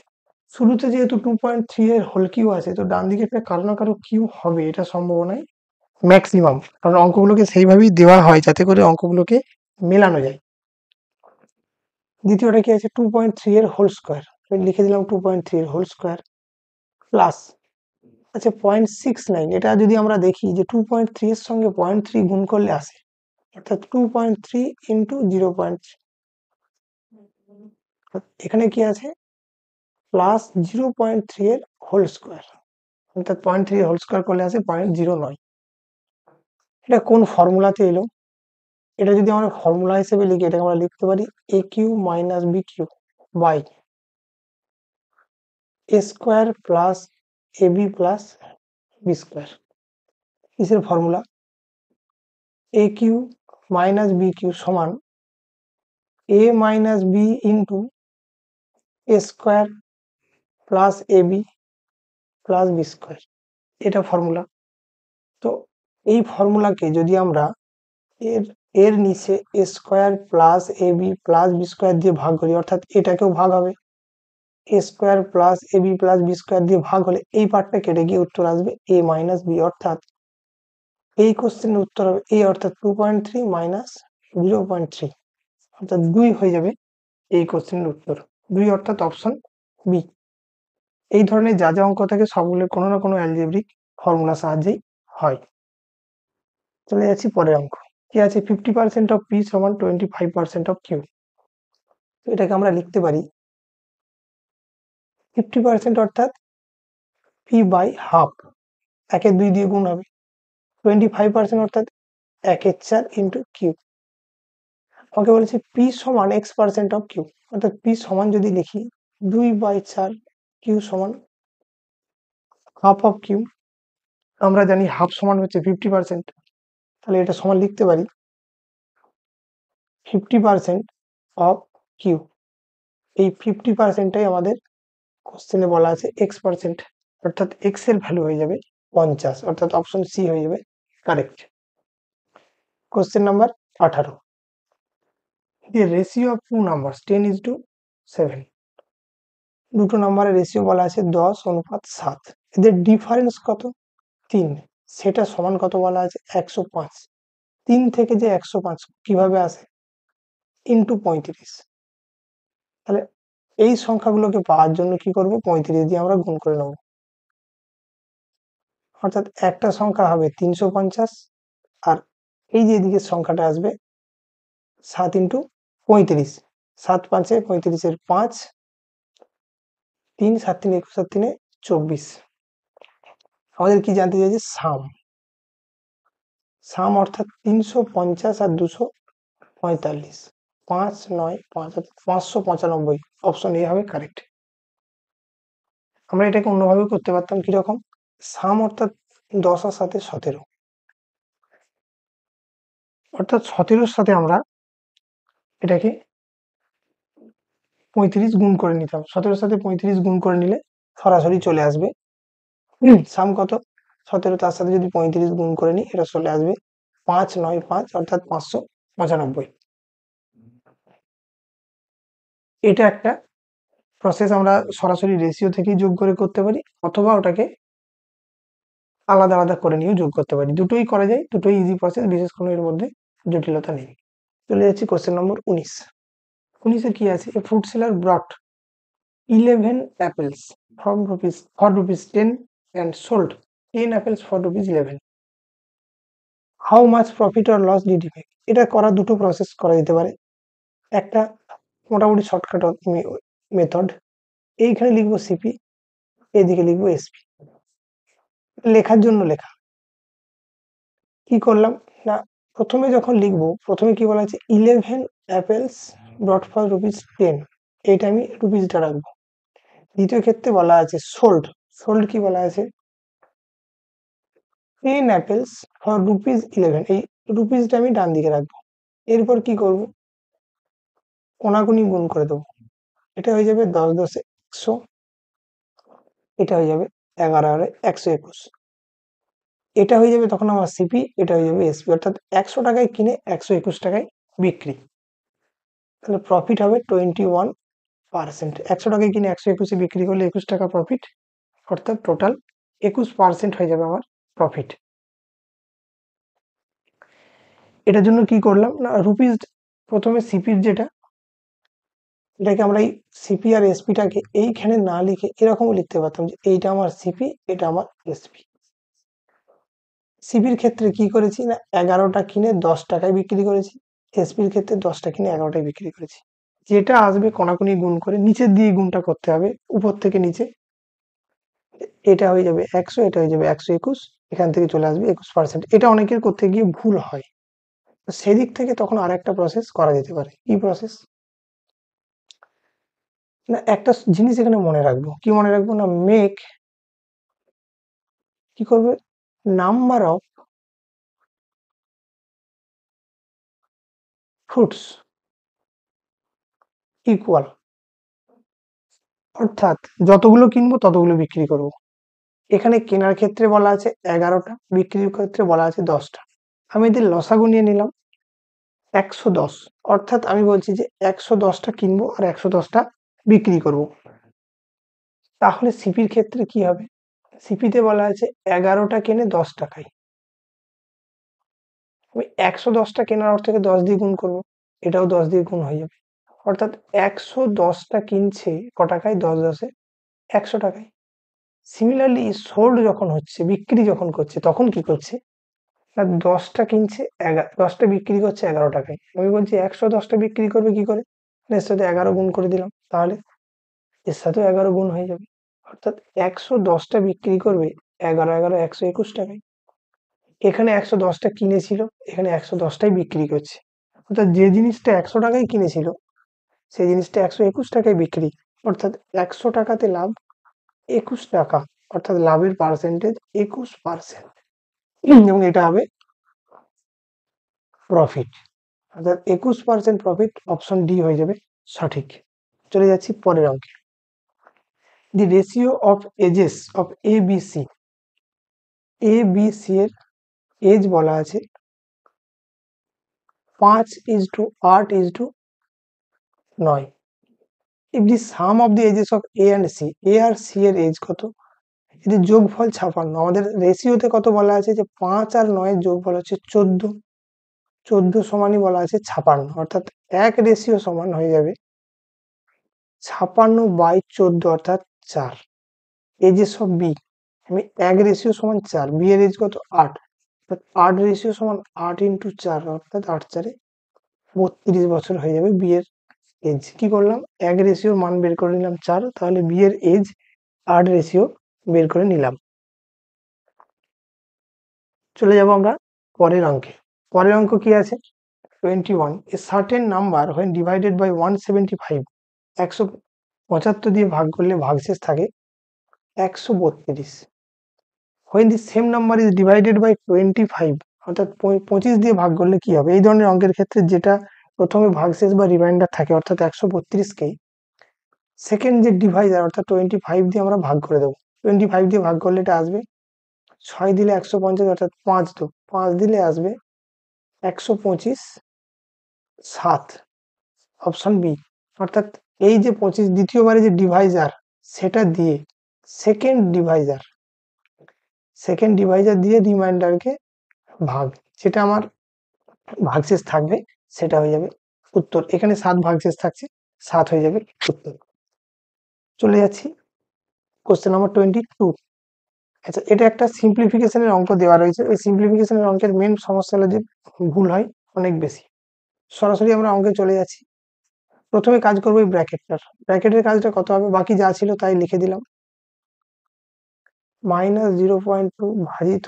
শুরুতে যেহেতু 2.3 এর হোল কিউ আছে, তো ডান দিকে একটা কারো না কারো কিউ হবে, এটা সম্ভাবনাই ম্যাক্সিমাম, কারণ অঙ্কগুলোকে সেইভাবেই দেওয়া হয় যাতে করে অঙ্কগুলোকে মেলানো যায়। দ্বিতীয়টা কি আছে 2.3 এর হোল স্কোয়ার, লিখে দিলাম 2.3 এর হোল স্কোয়ার প্লাস আচ্ছা 0.69, এটা যদি আমরা দেখি যে 2.3 এর সঙ্গে 0.3 গুণ করলে আসে, অর্থাৎ 2.3 ইন্টু 0.3, এখানে কি আছে প্লাস 0.3 এর হোল স্কোয়ার, অর্থাৎ 0.3 এর হোল স্কোয়ার করলে আসে 0.09। এটা কোন ফর্মুলাতে এলো? এটা যদি আমরা ফর্মুলা হিসেবে লিখি, এটাকে আমরা লিখতে পারি A cube minus B cube by A square plus A B plus B square. কিসের formula? A cube minus B cube সমান A minus B into A square plus A B plus B square, এটা formula. তো এই ফর্মুলাকে যদি আমরা এর এর নিচে A square plus A B plus B square দিয়ে ভাগ করি, অর্থাৎ এটাকেও ভাগ হবে, A square plus A B plus B square দিয়ে ভাগ হলে এই পার্টটা কেটে গিয়ে উত্তর আসবে এ মাইনাস বি, অর্থাৎ এই কোশ্চেনের উত্তর হবে এ, অর্থাৎ 2.3 মাইনাস 0.3, অর্থাৎ 2 হয়ে যাবে এই কোশ্চেনের উত্তর। 2 অর্থাৎ অপশন বি। এই ধরনের যা যা অঙ্ক থাকে সবগুলো কোনো না কোনো অ্যালজেব্রিক ফর্মুলার সাহায্যেই হয়। চলে যাচ্ছি পরের অঙ্ক। কি আছে 50% অফ পি সমান 25% অফ কিউ। তো এটাকে আমরা লিখতে পারি 50% অর্থাৎ পি বাই হাফ, 1/2 দিয়ে গুণ হবে। 25% অর্থাৎ 1/4 ইন্টু কিউ। আমাকে বলেছে পি সমান x% অফ কিউ, অর্থাৎ পি সমান যদি লিখি 2/4 কিউ সমান হাফ অফ কিউ। আমরা জানি হাফ সমান হচ্ছে 50%, তাহলে এটা সমান লিখতে পারি 50% অফ কিউ। এই 50%টাই আমাদের কোশ্চেনে বলা আছে x%, অর্থাৎ x এর ভ্যালু হয়ে যাবে 50, অর্থাৎ অপশন সি হয়ে যাবে correct. Question number 18, the ratio of two numbers 10:7, দুটো নাম্বারের রেশিও বলা আছে 10:7, এদের ডিফারেন্স কত 3, সেটা সমান কত বলা আছে 105। 3 থেকে যে 105 কিভাবে আসে ইন্টু 35, তাহলে এই সংখ্যাগুলোকে পাওয়ার জন্য কি করব 35 দিয়ে আমরা গুণ করে নেব, অর্থাৎ একটা সংখ্যা হবে 350 আর এই যে এদিকে সংখ্যাটা আসবে 7 ইন্টু 35, 7 5 35 এর 5, 3 7 3 21 7 3 24। আমাদের কি জানতে চাইছে সাম, সাম অর্থাৎ 350 আর 245, 5 9 5 595, অপশন এ হবে কারেক্ট। আমরা এটাকে অন্যভাবে করতে পারতাম, কিরকম সাম অর্থাৎ 10 আর 7 17, অর্থাৎ 17-র সাথে আমরা এটাকে 35 গুণ করে নিতাম, 17-র সাথে 35 গুণ করে নিলে সরাসরি চলে আসবে সাম কত 17, তার সাথে যদি 35 গুণ করে নিই এটা চলে আসবে 5 9 5, অর্থাৎ 595। এটা একটা প্রসেস, আমরা সরাসরি রেশিও থেকেই যোগ করে করতে পারি, অথবা ওটাকে আলাদা আলাদা করে নিয়েও যোগ করতে পারি, দুটোই করা যায়, দুটোই ইজি প্রসেস, বিশেষ কোনো এর মধ্যে জটিলতা নেই। চলে যাচ্ছি কোশ্চেন নম্বর 19। 19-এ কি আছে? এ fruit seller ব্রট 11 apples for rupees 10 and sold 10 apples for rupees 11. How much profit or loss did he make? এটা করা দুটো প্রসেস করা যেতে পারে। একটা মোটামুটি শর্টকাট মেথড, এইখানে লিখবো সিপি, এইদিকে লিখবো এসপি। লেখার জন্য লেখা। কি করলাম না, প্রথমে যখন লিখবো, প্রথমে কি বলা আছে? 11 apples brought for rupees 10, এইটা আমি রুপিসটা রাখবো। দ্বিতীয় ক্ষেত্রে বলা আছে সোল্ড, সোল্ড কি বলা আছে? 10 apples for rupees 11, এই রুপিসটা আমি ডান দিকে রাখবো। এরপর কি করব? কোনাকুনি গুণ করে দেবো। এটা হয়ে যাবে 10 10 100, এটা হয়ে যাবে 11 11 121, এটা হয়ে যাবে তখন আমার সিপি, এটা হয়ে যাবে এসপি, অর্থাৎ 100 টাকায় কিনে 121 টাকায় বিক্রি। তাহলে প্রফিট হবে 21%। 100 টাকায় কিনে 121-এ বিক্রি করলে 21 টাকা প্রফিট, অর্থাৎ টোটাল 21% হয়ে যাবে আমার প্রফিট। এটার জন্য কি করলাম না, রুপিস প্রথমে সিপির যেটা, এটাকে আমরা এই সিপি আর এসপিটাকে এইখানে না লিখে এরকমও লিখতে পারতাম যে এইটা আমার সিপি, এটা আমার এসপি। সিপির ক্ষেত্রে কি করেছি না, 11টা কিনে 10 টাকায় বিক্রি করেছি। এসপির ক্ষেত্রে 10টা কিনে 11টায় বিক্রি করেছি। যেটা আসবে কোনাকুনি গুণ করে নিচের দিয়ে গুণটা করতে হবে, উপর থেকে নিচে। এটা হয়ে যাবে 100, এটা হয়ে যাবে 121, এখান থেকে চলে আসবে 21%। এটা অনেকের করতে গিয়ে ভুল হয়, সেদিক থেকে তখন আর একটা প্রসেস করা যেতে পারে। কি প্রসেস না, একটা জিনিস এখানে মনে রাখবো। কি মনে রাখবো না, মেক, কি করবে, নাম্বার অফ ফ্রুটস ইকুয়াল, অর্থাৎ যতগুলো কিনবো ততগুলো বিক্রি করব। এখানে কেনার ক্ষেত্রে বলা আছে 11টা, বিক্রির ক্ষেত্রে বলা আছে 10টা। আমি এদের লসাগু নিয়ে নিলাম 110, অর্থাৎ আমি বলছি যে 110টা কিনবো আর 110টা বিক্রি করব। তাহলে সিপির ক্ষেত্রে কি হবে? সিপিতে বলা আছে 11টা কিনে 10 টাকায়, আমি 110টা কেনার অর্থকে 10 দিয়ে গুণ করবো, এটাও 10 দিয়ে গুণ হয়ে যাবে। অর্থাৎ 110টা কিনছে ক টাকায়? 10 10-এ 100 টাকায়। সিমিলারলি সোল্ড যখন হচ্ছে, বিক্রি যখন করছে, তখন কি করছে না, 10টা কিনছে 10টা বিক্রি করছে 11 টাকায়। আমি বলছি 110টা বিক্রি করবে কি করে, এর সাথে 11 গুণ করে দিলাম, তাহলে এর সাথেও 11 গুণ হয়ে যাবে। অর্থাৎ 110টা বিক্রি করবে 11 11 121 টাকায়। এখানে 110টা কিনেছিল, এখানে 110টাই বিক্রি করছে। অর্থাৎ যে জিনিসটা 100 টাকায় কিনেছিল সেই জিনিসটা 121 টাকায় বিক্রি, অর্থাৎ 100 টাকাতে লাভ 21 টাকা, অর্থাৎ লাভের পার্সেন্টেজ 21%, এবং এটা হবে প্রফিট, অর্থাৎ 21% প্রফিট। অপশন ডি হয়ে যাবে সঠিক। চলে যাচ্ছি পরের অঙ্কে। The ratio of ages of A B C, A B C এর এজ বলা আছে 5:8:9। if the sum of the ages of A and C, A আর C এর এজ কত? এদের যোগফল 56। আমাদের রেশিওতে কত বলা আছে যে 5 আর 9 এর যোগফল হচ্ছে 14, 14 সমানই বলা আছে 56, অর্থাৎ এক রেশিও সমান হয়ে যাবে 56/14, অর্থাৎ 4। এজেস অফ বি, আমি এক রেশিও সমান 4, বি এর এজ কত 8, 8 রেশিও সমান 8 ইন্টু 4, অর্থাৎ 8 4-এ 32 বছর হয়ে যাবে বি এর এজ। কি করলাম, এক রেশিওর মান বের করে নিলাম 4, তাহলে বি এর এজ 8 রেশিও বের করে নিলাম। চলে যাব আমরা পরের অঙ্কে। পরের অঙ্ক কি আছে? 21, a certain number when divided by 175, 175 দিয়ে ভাগ করলে ভাগশেষ থাকে 132। when the same number is divided by 25, অর্থাৎ 25 দিয়ে ভাগ করলে কি হবে? এই ধরনের অঙ্কের ক্ষেত্রে যেটা প্রথমে ভাগশেষ বা রিমাইন্ডার থাকে, অর্থাৎ 132কেই সেকেন্ড যে ডিভাইজার অর্থাৎ 25 দিয়ে আমরা ভাগ করে দেবো। 25 দিয়ে ভাগ করলে এটা আসবে 6 দিলে 150, অর্থাৎ 5 দিলে আসবে 125 7, অপশন বি। অর্থাৎ এই যে 25 দ্বিতীয়বারে যে ডিভাইজার, সেটা দিয়ে সেকেন্ড ডিভাইজার দিয়ে রিমাইন্ডারকে ভাগ, যেটা আমার ভাগশেষ থাকবে সেটা হয়ে যাবে উত্তর। এখানে 7 ভাগশেষ থাকছে, 7 হয়ে যাবে উত্তর। চলে যাচ্ছি কোশ্চেন নাম্বার 22। আচ্ছা, এটা একটা সিম্পলিফিকেশনের অঙ্ক দেওয়া রয়েছে। ওই সিম্পলিফিকেশনের অঙ্কের মেন সমস্যা হলো যে ভুল হয় অনেক বেশি। সরাসরি আমরা অঙ্কে চলে যাচ্ছি। প্রথমে কাজ করবো এই ব্র্যাকেটটার। ব্র্যাকেটের কাজটা কত হবে, বাকি যা ছিল তাই লিখে দিলাম। -0.2 ভাজিত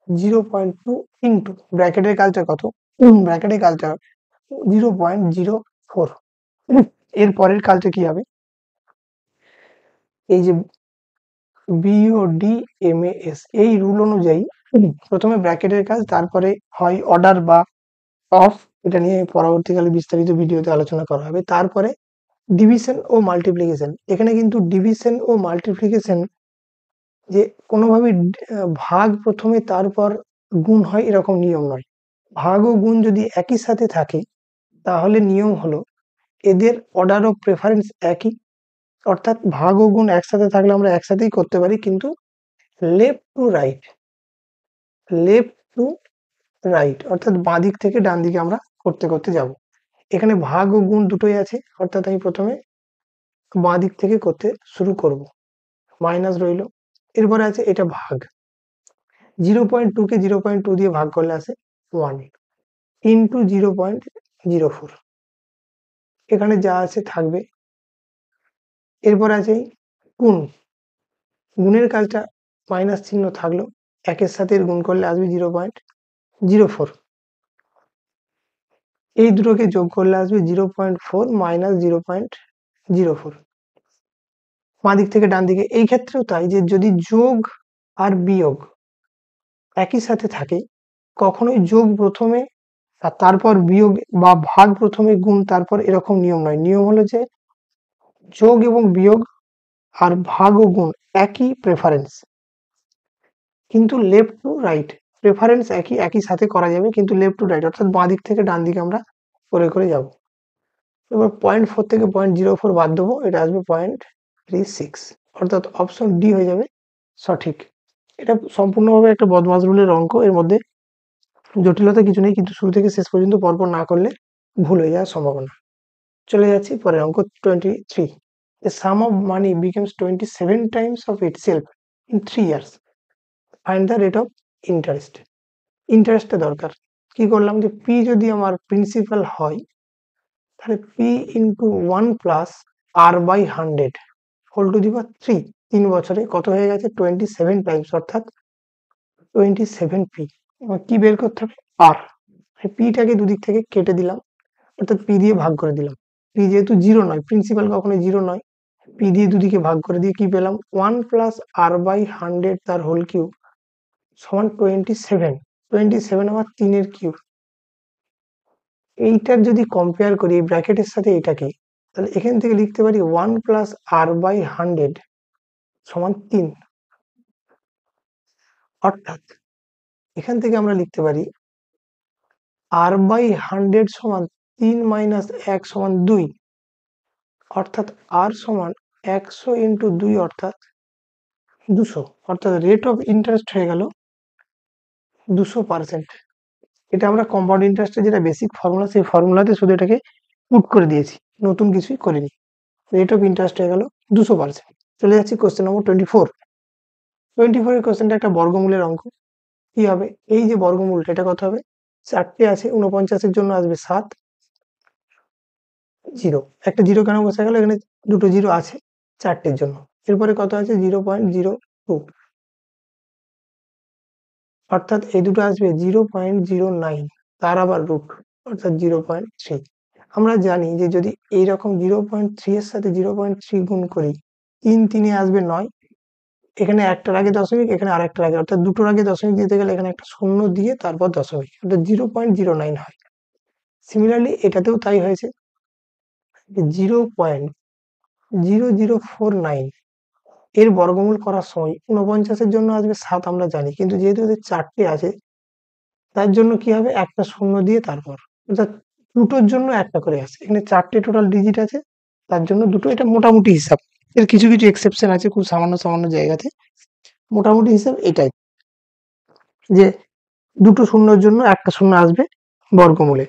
0.2 ইন্টু ব্র্যাকেটের কাজটা কত, ব্র্যাকেটের কাজটা 0.04। এর পরের কাজটা কি হবে, এই যে BODMAS এই রুল অনুযায়ী প্রথমে ব্র্যাকেটের কাজ, তারপরে হয় অর্ডার বা অফ, এটা নিয়ে পরবর্তীকালে বিস্তারিত ভিডিওতে আলোচনা করা হবে। তারপরে ডিভিশন ও মাল্টিপ্লিকেশন। এখানে কিন্তু ডিভিশন ও মাল্টিপ্লিকেশন যে কোনোভাবেই ভাগ প্রথমে তারপর গুণ হয় এরকম নিয়ম নয়। ভাগ ও গুণ যদি একই সাথে থাকে তাহলে নিয়ম হলো এদের অর্ডার অফ প্রেফারেন্স একই, অর্থাৎ ভাগ ও গুণ একসাথে থাকলে আমরা একসাথেই করতে পারি, কিন্তু left to right, left to right অর্থাৎ বাঁ দিক থেকে ডান দিকে আমরা করতে করতে যাব। এখানে ভাগ ও গুণ দুটোই আছে, অর্থাৎ আমি প্রথমে বাঁ দিক থেকে করতে শুরু করব। মাইনাস রইল, এরপরে আছে এটা ভাগ, 0.2 কে 0.2 দিয়ে ভাগ করলে আসে 1 ইন্টু 0.04। এখানে যা আছে থাকবে। এরপর আছে গুণ, গুণের কাজটা মাইনাস চিহ্ন থাকলো, একের সাথে এর গুণ করলে আসবে 0.04। এই দুটোকে যোগ করলে আসবে 0.4 মাইনাস 0.04। বাঁ দিক থেকে ডান দিকে এই ক্ষেত্রেও তাই, যে যদি যোগ আর বিয়োগ একই সাথে থাকে কখনোই যোগ প্রথমে আর তারপর বিয়োগ বা ভাগ প্রথমে গুণ তারপর এরকম নিয়ম নয়। নিয়ম হলো যে যোগ এবং বিয়োগ আর ভাগ ও গুণ একই প্রেফারেন্স, কিন্তু লেফট টু রাইট। প্রেফারেন্স একই, একই সাথে করা যাবে, কিন্তু লেফট টু রাইট অর্থাৎ বাঁ দিক থেকে ডান দিকে আমরা করে করে যাব। এবার 0.4 থেকে 0.04 বাদ দেবো, এটা আসবে 0.36, অর্থাৎ অপশন ডি হয়ে যাবে সঠিক। এটা সম্পূর্ণভাবে একটা বদমাশ রুলের অঙ্ক, এর মধ্যে জটিলতা কিছু নেই, কিন্তু শুরু থেকে শেষ পর্যন্ত পরপর না করলে ভুল হয়ে যাওয়ার সম্ভাবনা। চলে যাচ্ছি পরের অঙ্ক 23। The sum of money becomes 27 times of itself in 3 years. Find the rate of interest. ইন্টারেস্টটা দরকার। কি করলাম, যে পি যদি আমার প্রিন্সিপাল হয় তাহলে P into 1 plus R by 100 whole to the power 3, 3 বছরে কত হয়ে গেছে 27 টাইমস, অর্থাৎ 27 পি। কি বের করতে হবে, আর পিটাকে দুদিক থেকে কেটে দিলাম, অর্থাৎ পি দিয়ে ভাগ করে দিলাম। পি যেহেতু জিরো নয়, প্রিন্সিপাল কখনো জিরো নয়, পি দিয়ে দুদিকে ভাগ করে দিয়ে কি পেলাম 1 প্লাস আর বাই 100 তার হোল কিউব সমান 27। 27 আবার 3 এর কিউব। এইটার যদি কম্পেয়ার করি এই ব্র্যাকেটের সাথে এটাকে, তাহলে এখান থেকে লিখতে পারি 1 প্লাস আর বাই 100 সমান 3, অর্থাৎ এখান থেকে আমরা লিখতে পারি আর বাই 100 সমান 3 মাইনাস 1 সমান 2, অর্থাৎ আর সমান 100 ইন্টু 2 অর্থাৎ 200, অর্থাৎ রেট অফ ইন্টারেস্ট হয়ে গেল 200%। এটা আমরা কম্পাউন্ড ইন্টারেস্টের যেটা বেসিক ফর্মুলা, সেই ফর্মুলাতে শুধু এটাকে পুট করে দিয়েছি, নতুন কিছুই করিনি। রেট অফ ইন্টারেস্ট হয়ে গেল 200%। চলে যাচ্ছি কোশ্চেন নম্বর 24। 24 এর কোশ্চেনটা একটা বর্গমূলের অঙ্ক। কি হবে, এই যে বর্গমূলটা এটা কত হবে, 4টে আছে, 49 জন্য আসবে 7, 0, একটা জিরো কেন বসে গেল, এখানে দুটো জিরো আছে 4টের জন্য। এরপরে কত আছে 0.02, অর্থাৎ এই দুটো আসবে 0.09, তার আবার রুট অর্থাৎ 0.3। আমরা জানি যে যদি এইরকম 0.3 এর সাথে 0.3 গুণ করি 3 3 আসবে 9, এখানে একটার আগে দশমিক, এখানে আর একটার আগে, অর্থাৎ দুটোর আগে দশমিক দিতে গেলে এখানে একটা শূন্য দিয়ে তারপর দশমিক, অর্থাৎ 0.09 হয়। সিমিলারলি এটাতেও তাই হয়েছে, 0.0049 এর বর্গমূল করার সময় 49 জন্য আসবে 7 আমরা জানি, কিন্তু যেহেতু এদের 4টে আছে তার জন্য কি হবে একটা শূন্য দিয়ে তারপর, অর্থাৎ দুটোর জন্য একটা করে আসে। এখানে 4টে টোটাল ডিজিট আছে, তার জন্য দুটো, এটা মোটামুটি হিসাব। এর কিছু কিছু এক্সেপশন আছে খুব সামান্য সামান্য জায়গাতে, মোটামুটি হিসাব এটাই, যে দুটো শূন্যর জন্য একটা শূন্য আসবে, বর্গমূলে।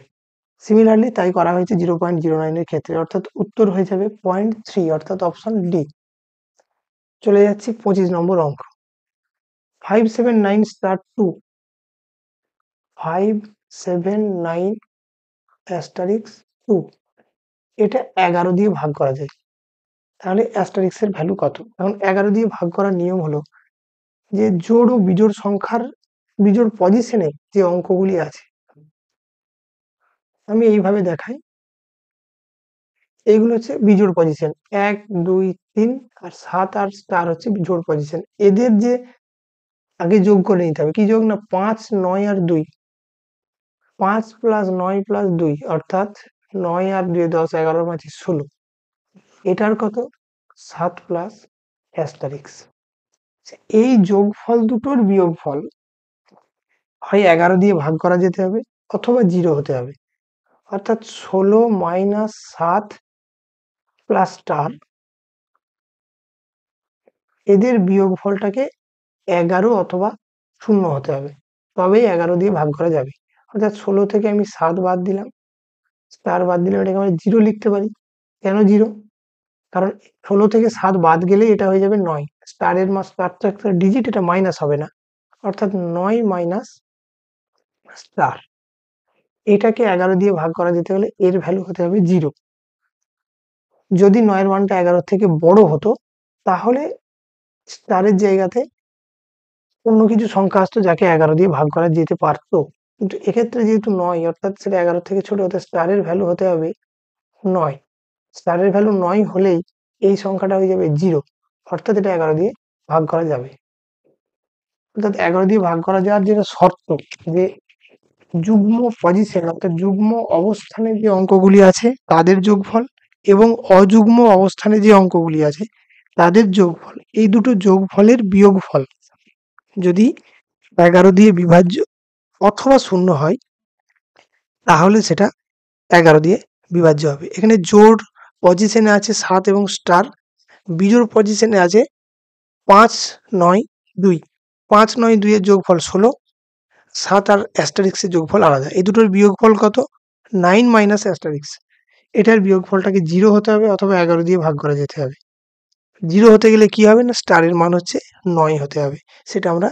সিমিলারলি তাই করা হয়েছে 0.09 এর ক্ষেত্রে, অর্থাৎ উত্তর হয়ে যাবে 0.3, অর্থাৎ অপশন ডি। চলে যাচ্ছি 25 নম্বর অঙ্ক। 579 স্টার 2, 579 অ্যাস্টারিক্স 2, এটা 11 দিয়ে ভাগ করা যায়। তাহলে অ্যাস্টারিক্স এর ভ্যালু কত? এখন 11 দিয়ে ভাগ করার নিয়ম হলো যে জোড় ও বিজোড় সংখ্যার বিজোড় পজিশনে যে অঙ্কগুলি আছে, আমি এইভাবে দেখাই। এইগুলো হচ্ছে বিজোড় পজিশন, 1, 2, 3 আর 7 আর স্টার হচ্ছে বিজোড় পজিশন। এদের যে আগে যোগ করে নিতে হবে, কি যোগ না 5, 9 আর 2, 5 প্লাস 9 প্লাস 2, অর্থাৎ 9 আর 2 10, 11 5 16, এটার কত 7 প্লাস অ্যাস্টারিক্স। এই যোগফল দুটোর বিয়োগফল হয় 11 দিয়ে ভাগ করা যেতে হবে অথবা 0 হতে হবে, অর্থাৎ 16 মাইনাস 7 প্লাস স্টার, এদের বিয়োগফলটাকে 11 অথবা 0 হতে হবে, তবেই 11 দিয়ে ভাগ করা যাবে। অর্থাৎ 16 থেকে আমি 7 বাদ দিলাম, স্টার বাদ দিলাম, এটাকে আমরা 0 লিখতে পারি। কেন 0? কারণ 16 থেকে 7 বাদ গেলে এটা হয়ে যাবে 9, স্টারের স্টার তো একটা ডিজিট, এটা মাইনাস হবে না, অর্থাৎ 9 মাইনাস স্টার। এটাকে 11 দিয়ে ভাগ করা যেতে হলে এর ভ্যালু হতে হবে 0। যদি 9 এর মানটা 11 থেকে বড় হতো তাহলে স্টারের জায়গাতে অন্য কিছু সংখ্যা আসতো যাকে 11 দিয়ে ভাগ করা যেতে পারতো, কিন্তু এক্ষেত্রে যেহেতু 9, অর্থাৎ সেটা 11 থেকে ছোট, হতে স্টারের ভ্যালু হতে হবে 9। স্টারের ভ্যালু 9 হলেই এই সংখ্যাটা হয়ে যাবে 0, অর্থাৎ এটা 11 দিয়ে ভাগ করা যাবে। অর্থাৎ 11 দিয়ে ভাগ করা যাওয়ার যেটা শর্ত, যে যুগ্ম পজিশন অর্থাৎ যুগ্ম অবস্থানে যে অঙ্কগুলি আছে তাদের যোগফল এবং অযুগ্ম অবস্থানে যে অঙ্কগুলি আছে তাদের যোগফল, এই দুটো যোগফলের বিয়োগফল যদি 11 দিয়ে বিভাজ্য অথবা 0 হয় তাহলে সেটা 11 দিয়ে বিভাজ্য হবে। এখানে জোড় পজিশনে আছে 7 এবং স্টার, বিজোড় পজিশনে আছে 5, 9, 2। 5, 9, 2 এর যোগফল 16, 7 আর অ্যাস্টারিক্সের যোগফল আলাদা। এই দুটোর বিয়োগফল কত? 9 মাইনাস অ্যাস্টারিক্স। এটার বিয়োগফলটাকে 0 হতে হবে অথবা 11 দিয়ে ভাগ করা যেতে হবে। 0 হতে গেলে কি হবে না স্টারের মান হচ্ছে 9 হতে হবে। সেটা আমরা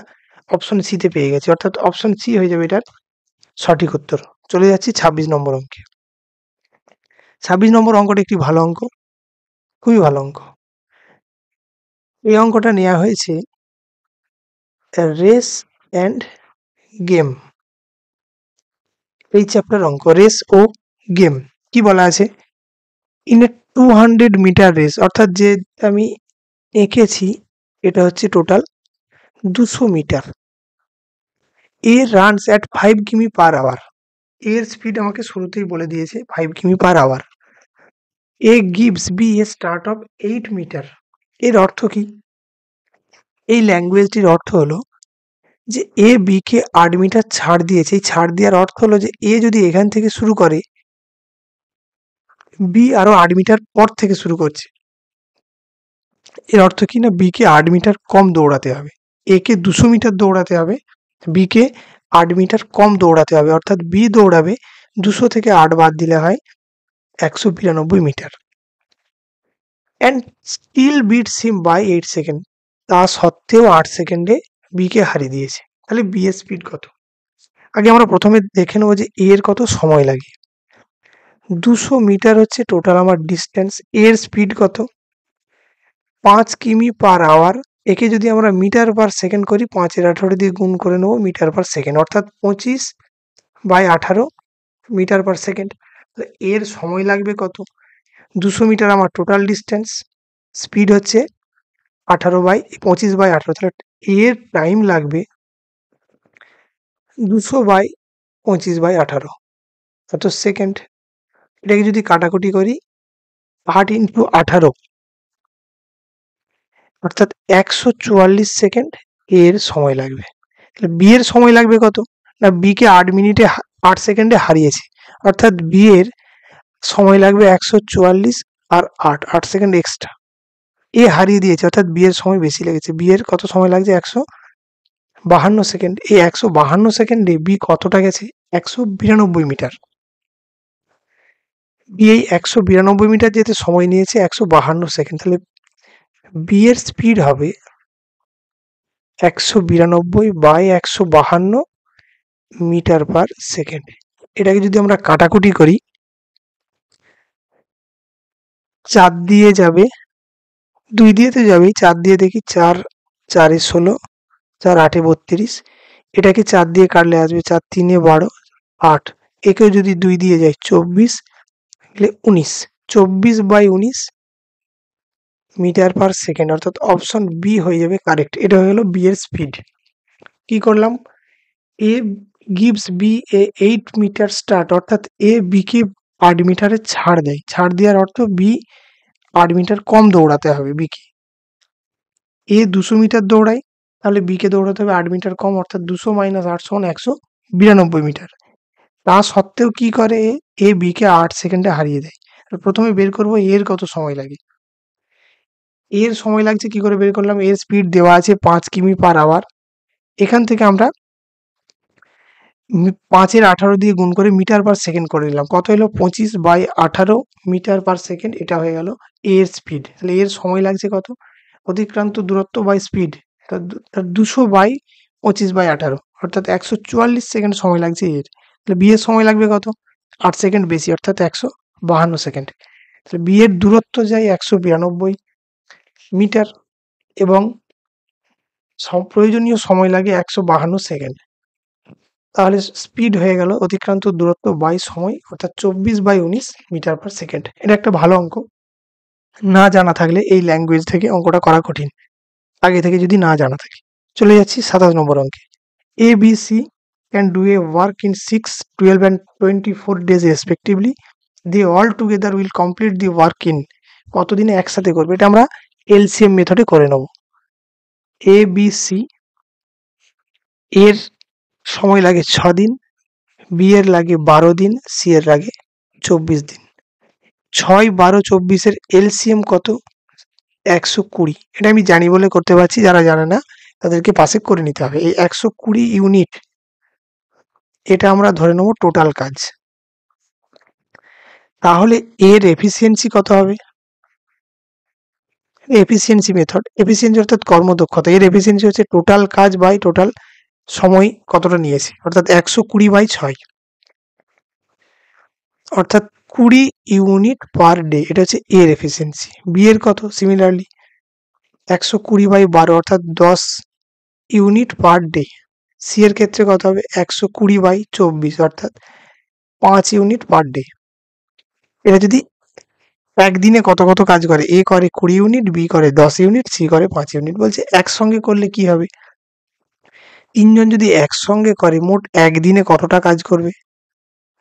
অপশন সি তে পেয়ে গেছি, অর্থাৎ অপশন সি হয়ে যাবে এটার সঠিক উত্তর। চলে যাচ্ছি 26 নম্বর অঙ্কে। 26 নম্বর অঙ্কটা একটি ভালো অঙ্ক, খুবই ভালো অঙ্ক। এই অঙ্কটা নেওয়া হয়েছে রেস অ্যান্ড গেম, এই চ্যাপ্টার অঙ্ক রেস ও গেম। কি বলা আছে? ইন এ 200 মিটার রেস, অর্থাৎ যে আমি এঁকেছি এটা হচ্ছে total 200 metre. A runs at 5 কিমি পার আওয়ার, এর স্পিড আমাকে শুরুতেই বলে দিয়েছে 5 কিমি per hour. A gives B a start of 8 metre. এর অর্থ কি? এই ল্যাঙ্গুয়েজটির অর্থ হলো যে এ বি কে 8 মিটার ছাড় দিয়েছে। এই ছাড় দেওয়ার অর্থ হলো যে এ যদি এখান থেকে শুরু করে, বি আরো 8 মিটার পর থেকে শুরু করছে। এর অর্থ কি না বি কে 8 মিটার কম দৌড়াতে হবে, এ কে 200 মিটার দৌড়াতে হবে, বি কে 8 মিটার কম দৌড়াতে হবে, অর্থাৎ বি দৌড়াবে 200 থেকে 8 বাদ দিলে হয় 192 metre. And still beats him by 8 second, তা সত্ত্বেও 8 সেকেন্ডে বি কে হারিয়ে দিয়েছে। তাহলে বি এর স্পিড কত? আগে আমরা প্রথমে দেখে নেবো যে এর কত সময় লাগে। 200 মিটার হচ্ছে টোটাল আমার ডিস্টেন্স, এর স্পিড কত? 5 কিমি পার আওয়ার। একে যদি আমরা মিটার পার সেকেন্ড করি, 5 এর 18 দিয়ে গুণ করে নেবো মিটার পার সেকেন্ড, অর্থাৎ 25/18 মিটার পার সেকেন্ড। এর সময় লাগবে কত? 200 মিটার আমার টোটাল ডিস্টেন্স, স্পিড হচ্ছে 25/18, তাহলে এর টাইম লাগবে 200/25/18, কত সেকেন্ড। এটাকে যদি কাটাকুটি করি 8 × 18, অর্থাৎ 144 সেকেন্ড এর সময় লাগবে। তাহলে বি এর সময় লাগবে কত? না বি কে 8 মিনিটে 8 সেকেন্ডে হারিয়েছে, অর্থাৎ বি এর সময় লাগবে 144 আর 8 সেকেন্ড এক্সট্রা। এ হারিয়ে দিয়েছে অর্থাৎ বি এর সময় বেশি লেগেছে, বি এর কত সময় লাগছে 152 সেকেন্ড। এই 152 সেকেন্ডে বি কতটা গেছে? 192 মিটার। বি এই 192 মিটার যেতে সময় নিয়েছে 152 সেকেন্ড। তাহলে বি এর স্পিড হবে 192 বাই 152 মিটার পার সেকেন্ড। এটাকে যদি আমরা কাটাকুটি করি, 4 দিয়ে যাবে, 2 দিয়ে তো যাবেই, 4 দিয়ে দেখি, 4 4 এ 16, 4 8 এ 32, এটাকে 4 দিয়ে কাটলে আসবে 4 3 এ 12, 8, একেও যদি 2 দিয়ে যাই 24, তাহলে 19, 24/19 মিটার পার সেকেন্ড, অর্থাৎ অপশন বি হয়ে যাবে কারেক্ট। এটা হয়ে গেল বি এর স্পিড। কি করলাম, এ গিভস বি এ 8 মিটার স্টার্ট, অর্থাৎ এ বি কে 8 মিটারে ছাড় দেয়। ছাড় দেওয়ার অর্থ বি 8 মিটার কম দৌড়াতে হবে বি কে। এ 200 মিটার দৌড়ায়, তাহলে বি কে দৌড়াতে হবে 8 মিটার কম, অর্থাৎ 200 মাইনাস 8 সমান 192 মিটার। তা সত্ত্বেও কি করে, এ বি কে 8 সেকেন্ডে হারিয়ে দেয়। প্রথমে বের করবো এর কত সময় লাগে। এর সময় লাগছে কি করে বের করলাম, এর স্পিড দেওয়া আছে 5 কিমি পার আওয়ার। এখান থেকে আমরা 5 এর 18 দিয়ে গুণ করে মিটার পার সেকেন্ড করে নিলাম। কত হলো, 25/18 মিটার পার সেকেন্ড। এটা হয়ে গেল এর স্পিড। তাহলে এর সময় লাগছে কত, অতিক্রান্ত দূরত্ব বাই স্পিড, 200/25/18, অর্থাৎ 144 সেকেন্ড সময় লাগছে এর। তাহলে বি এর সময় লাগবে কত, 8 সেকেন্ড বেশি, অর্থাৎ 152 সেকেন্ড। তাহলে বি এর দূরত্ব যায় 192 মিটার এবং প্রয়োজনীয় সময় লাগে 152 সেকেন্ড। তাহলে স্পিড হয়ে গেল অতিক্রান্ত দূরত্ব বাই সময়, অর্থাৎ 24/19 মিটার পার সেকেন্ড। এটা একটা ভালো অঙ্ক। না জানা থাকলে এই ল্যাঙ্গুয়েজ থেকে অঙ্কটা করা কঠিন, আগে থেকে যদি না জানা থাকে। চলে যাচ্ছি 27 নম্বর অঙ্কে। A B C can do a work in 6, 12 and 24 days respectively. They all together will complete the work in, কতদিনে একসাথে করবে। এটা আমরা এলসিএম মেথডে করে নেব। এ বি সি এর সময় লাগে 6 দিন, বি এর লাগে 12 দিন, সি এর লাগে 24 দিন। 6, 12, 24 এর এলসিএম কত, 120। এটা আমি জানি বলে করতে পারছি, যারা জানে না তাদেরকে পাশে করে নিতে হবে। এই 120 ইউনিট, এটা আমরা ধরে নেব টোটাল কাজ। তাহলে এর এফিসিয়েন্সি কত হবে, এফিসিয়েন্সি মেথড, এফিসিয়েন্সি অর্থাৎ কর্মদক্ষতা। এর এফিসিয়েন্সি হচ্ছে টোটাল কাজ বাই টোটাল সময় কতটা নিয়েছে, অর্থাৎ 120/6, অর্থাৎ 20 ইউনিট পার ডে। এটা হচ্ছে এর এফিসিয়েন্সি। বি এর কত, সিমিলারলি 120/12, অর্থাৎ 10 ইউনিট পার ডে। সি এর ক্ষেত্রে কত হবে, 120/24, অর্থাৎ 5 ইউনিট পার ডে। এটা যদি একদিনে কত কত কাজ করে, এ করে 20 ইউনিট, বি করে 10 ইউনিট, সি করে 5 ইউনিট। বলছে একসঙ্গে করলে কি হবে, তিনজন যদি একসঙ্গে করে মোট একদিনে কতটা কাজ করবে,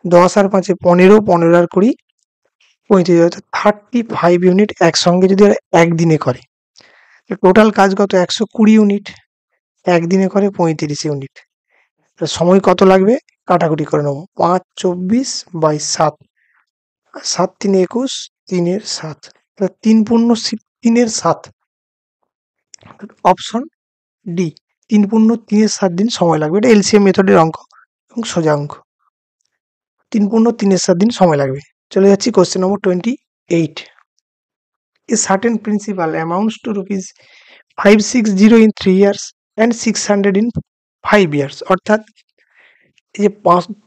10 আর 5 15, 15 আর 20 35, অর্থাৎ 35 ইউনিট একসঙ্গে যদি ওরা একদিনে করে। টোটাল কাজ কত, 120 ইউনিট, একদিনে করে 35 ইউনিট। সময় কত লাগবে, কাটাকুটি করে নেবো, 5 24/7, 7 3 21, 3 এর 7, 3 পূর্ণ 3 এর 7, অপশন ডি 3 পূর্ণ 3 এর 7 দিন সময় লাগবে। এটা এলসিএম মেথডের অঙ্ক এবং সোজা অঙ্ক। 3 পূর্ণ 3 এর 7 দিন সময় লাগবে। চলে যাচ্ছি question number 28। A certain principal amounts to rupees 560 in 3 years and 600 in 5 years, অর্থাৎ এই যে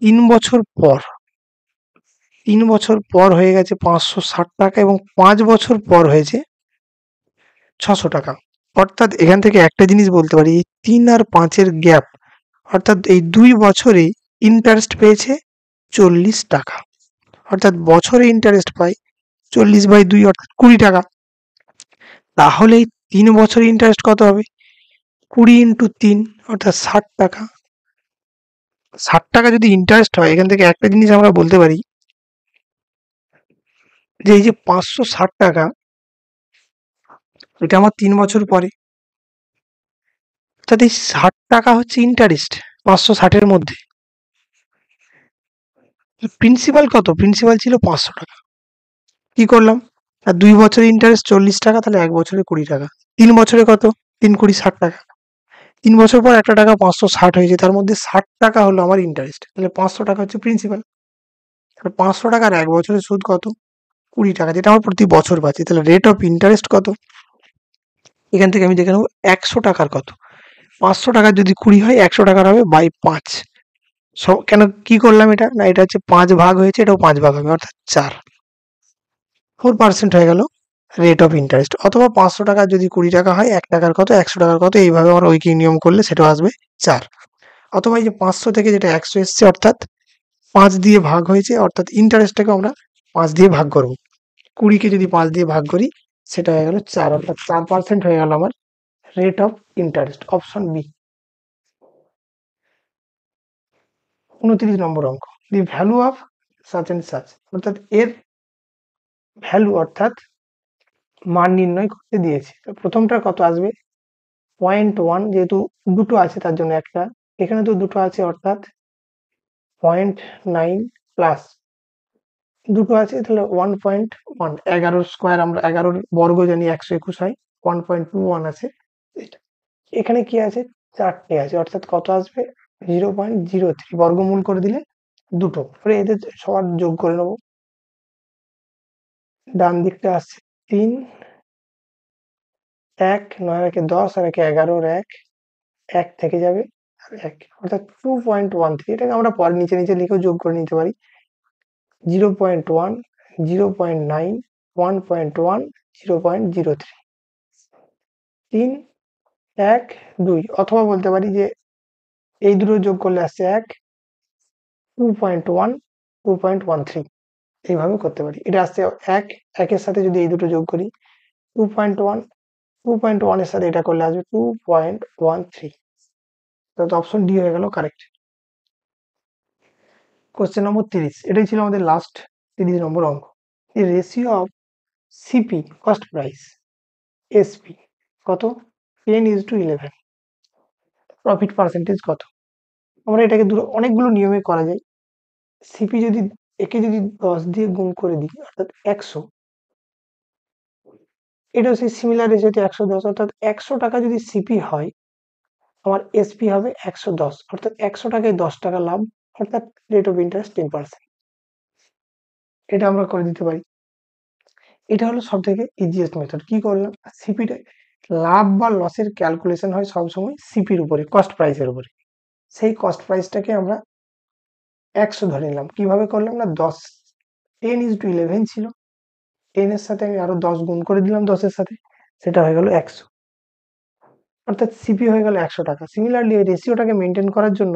3 বছর পর, 3 বছর পর হয়ে গেছে 560 টাকা এবং 5 বছর পর হয়েছে 600 টাকা। অর্থাৎ এখান থেকে একটা জিনিস বলতে পারি, এই 3 আর 5 এর গ্যাপ, অর্থাৎ এই 2 বছরে ইন্টারেস্ট পেয়েছে 40 টাকা, অর্থাৎ বছরে ইন্টারেস্ট পায় 40/2, অর্থাৎ 20 টাকা। তাহলে এই 3 বছরে ইন্টারেস্ট কত হবে, 20 × 3, অর্থাৎ 60 টাকা। 60 টাকা যদি ইন্টারেস্ট হয়, এখান থেকে একটা জিনিস আমরা বলতে পারি যে এই যে 560 টাকা, এটা আমার 3 বছর পরে, অর্থাৎ এই 60 টাকা হচ্ছে ইন্টারেস্ট 560 এর মধ্যে। প্রিন্সিপাল কত, প্রিন্সিপাল ছিল 500 টাকা। কি করলাম, আর 2 বছরের ইন্টারেস্ট 40 টাকা, তাহলে 1 বছরে 20 টাকা। 3 বছরে কত, 3 × 20 = 60 টাকা। 3 বছর পর একটা টাকা 560 হয়েছে, তার মধ্যে 60 টাকা হলো আমার ইন্টারেস্ট, তাহলে 500 টাকা হচ্ছে প্রিন্সিপাল। তাহলে 500 টাকার 1 বছরের সুদ কত? 20 টাকা, যেটা আমার প্রতি বছর পাচ্ছি। তাহলে রেট অফ ইন্টারেস্ট কত? এখান থেকে আমি দেখে নেবো 100 টাকার কত। 500 টাকার যদি 20 হয়, 100 টাকার হবে বাই 5। কেন কি করলাম এটা? না, এটা হচ্ছে 5 ভাগ হয়েছে, এটাও 5 ভাগ হবে, অর্থাৎ 4% হয়ে গেল রেট অফ ইন্টারেস্ট। অথবা 500 টাকার যদি 20 টাকা হয়, 1 টাকার কত, 100 টাকার কত, এইভাবে আমার ঐকিক নিয়ম করলে সেটাও আসবে 4। অথবা এই যে 500 থেকে যেটা 100 এসছে, অর্থাৎ 5 দিয়ে ভাগ হয়েছে, অর্থাৎ ইন্টারেস্টটাকে আমরা 5 দিয়ে ভাগ করব। 20 কে যদি 5 দিয়ে ভাগ করি, সেটা হয়ে গেল 4, অর্থাৎ 4% হয়ে গেল আমার rate of interest. Option B. 29 নম্বর অঙ্ক, the value of such and such, অর্থাৎ এর ভ্যালু অর্থাৎ মান নির্ণয় করতে দিয়েছে। তো প্রথমটার কত আসবে? 0.1, যেহেতু দুটো আছে তার জন্য একটা, এখানে তো দুটো আছে অর্থাৎ 0.9 প্লাস দুটো আছে, তাহলে 1.1। 11 স্কোয়ার, আমরা 11 বর্গ জানি 121 হয়, 1.21 আছে। এখানে কি আছে? 4টে আছে, অর্থাৎ কত আসবে? 0.03। বর্গমূল করে দিলে দুটো, এবারে এদের সবার যোগ করে নেবো। ডান দিকটা আসছে 3, 1, 9 একে 10, আর একে 11, 1 থেকে যাবে, আর 1, অর্থাৎ 2.13। এটাকে আমরা পরে নিচে নিচে লিখেও যোগ করে নিতে পারি। 0.1, 0.9, 1.1, 0.03, 3, 1, 2। অথবা বলতে পারি যে এই দুটো যোগ করলে আসছে 1, 2.1, 2.13, এইভাবে করতে পারি। এটা আসছে 1, 1-এর সাথে যদি এই দুটো যোগ করি 2.1, 2.1 এর সাথে এটা করলে আসবে 2.13। তো অপশন ডি হয়ে গেল কারেক্ট। কোশ্চেন নম্বর 30, এটাই ছিল আমাদের লাস্ট 30 নম্বর অঙ্ক। দি ratio of CP, cost price, SP কত? 10:11। প্রফিট পার্সেন্টেজ কত? আমরা এটাকে অনেকগুলো নিয়মে করা যায়। সিপি যদি, একে যদি 10 দিয়ে গুণ করে দিই, অর্থাৎ 100, এটাও সেই সিমিলার রেশিওতে 110, অর্থাৎ 100 টাকা যদি সিপি হয়, আমার এসপি হবে 110, অর্থাৎ 100 টাকায় 10 টাকা লাভ, অর্থাৎ রেট অফ ইন্টারেস্ট 10%। এটা আমরা করে দিতে পারি। এটা হলো সব থেকে ইজিয়েস্ট মেথড। কি করলাম? সিপিটা, লাভ বা লসের ক্যালকুলেশন হয় সবসময় সিপির উপরে, কস্ট প্রাইসের উপরে। সেই কস্ট প্রাইসটাকে আমরা 100 ধরে নিলাম। কিভাবে করলাম? না, 10:11 ছিল, 10 এর সাথে আমি আরো 10 গুণ করে দিলাম 10 এর সাথে, সেটা হয়ে গেল 100, অর্থাৎ সিপি হয়ে গেল 100 টাকা। সিমিলারলি এই রেশিওটাকে মেনটেন করার জন্য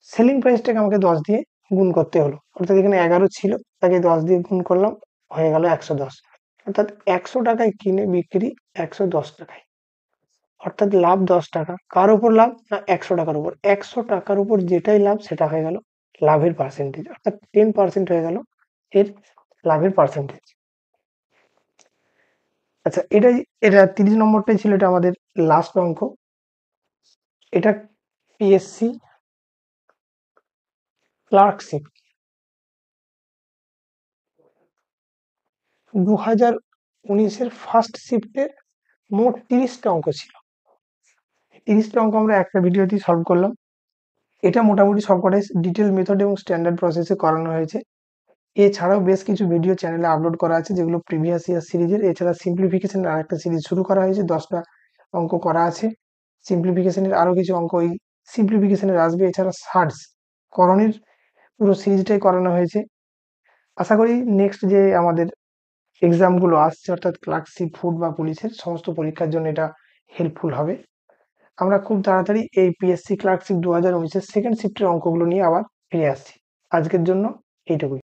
সেলিং প্রাইসটাকে আমাকে 10 দিয়ে গুণ করতে হলো, অর্থাৎ এখানে 11 ছিল, তাকে 10 দিয়ে গুণ করলাম, হয়ে গেল 110, অর্থাৎ 100 টাকায় কিনে বিক্রি 110 টাকায়, অর্থাৎ লাভ 10 টাকা। কার উপর লাভ? না, 100 টাকার উপর। 100 টাকার উপর যেটাই লাভ সেটা হয়ে গেল লাভের পার্সেন্টেজ, অর্থাৎ 10% হয়ে গেল এর লাভের পার্সেন্টেজ। আচ্ছা, এটা 30 নম্বরটাই ছিল, এটা আমাদের লাস্ট অঙ্ক। এটা পিএসসি ক্লার্কশিপ 2019-এর ফার্স্ট শিফটের মোট 30টা অঙ্ক ছিল। 30টা অঙ্ক আমরা একটা ভিডিওতেই সলভ করলাম। এটা মোটামুটি সবকটাই ডিটেল মেথড এবং স্ট্যান্ডার্ড প্রসেসে করানো হয়েছে। এছাড়াও বেশ কিছু ভিডিও চ্যানেলে আপলোড করা আছে, যেগুলো প্রিভিয়াস ইয়ার সিরিজের। এছাড়া সিম্পলিফিকেশনের আরেকটা সিরিজ শুরু করা হয়েছে, 10টা অঙ্ক করা আছে। সিম্পলিফিকেশনের আরো কিছু অঙ্ক ওই সিম্পলিফিকেশনের আসবে। এছাড়া সার্চ করণের পুরো সিরিজটাই করানো হয়েছে। আশা করি নেক্সট যে আমাদের এক্সাম গুলো আসছে, অর্থাৎ ক্লার্কশিপ, ফুড বা পুলিশের সমস্ত পরীক্ষার জন্য এটা হেল্পফুল হবে। আমরা খুব তাড়াতাড়ি এই পিএসসি ক্লার্কশিপ 2019-এর সেকেন্ড শিফটের অঙ্কগুলো নিয়ে আবার ফিরে আসছি। আজকের জন্য এইটুকুই।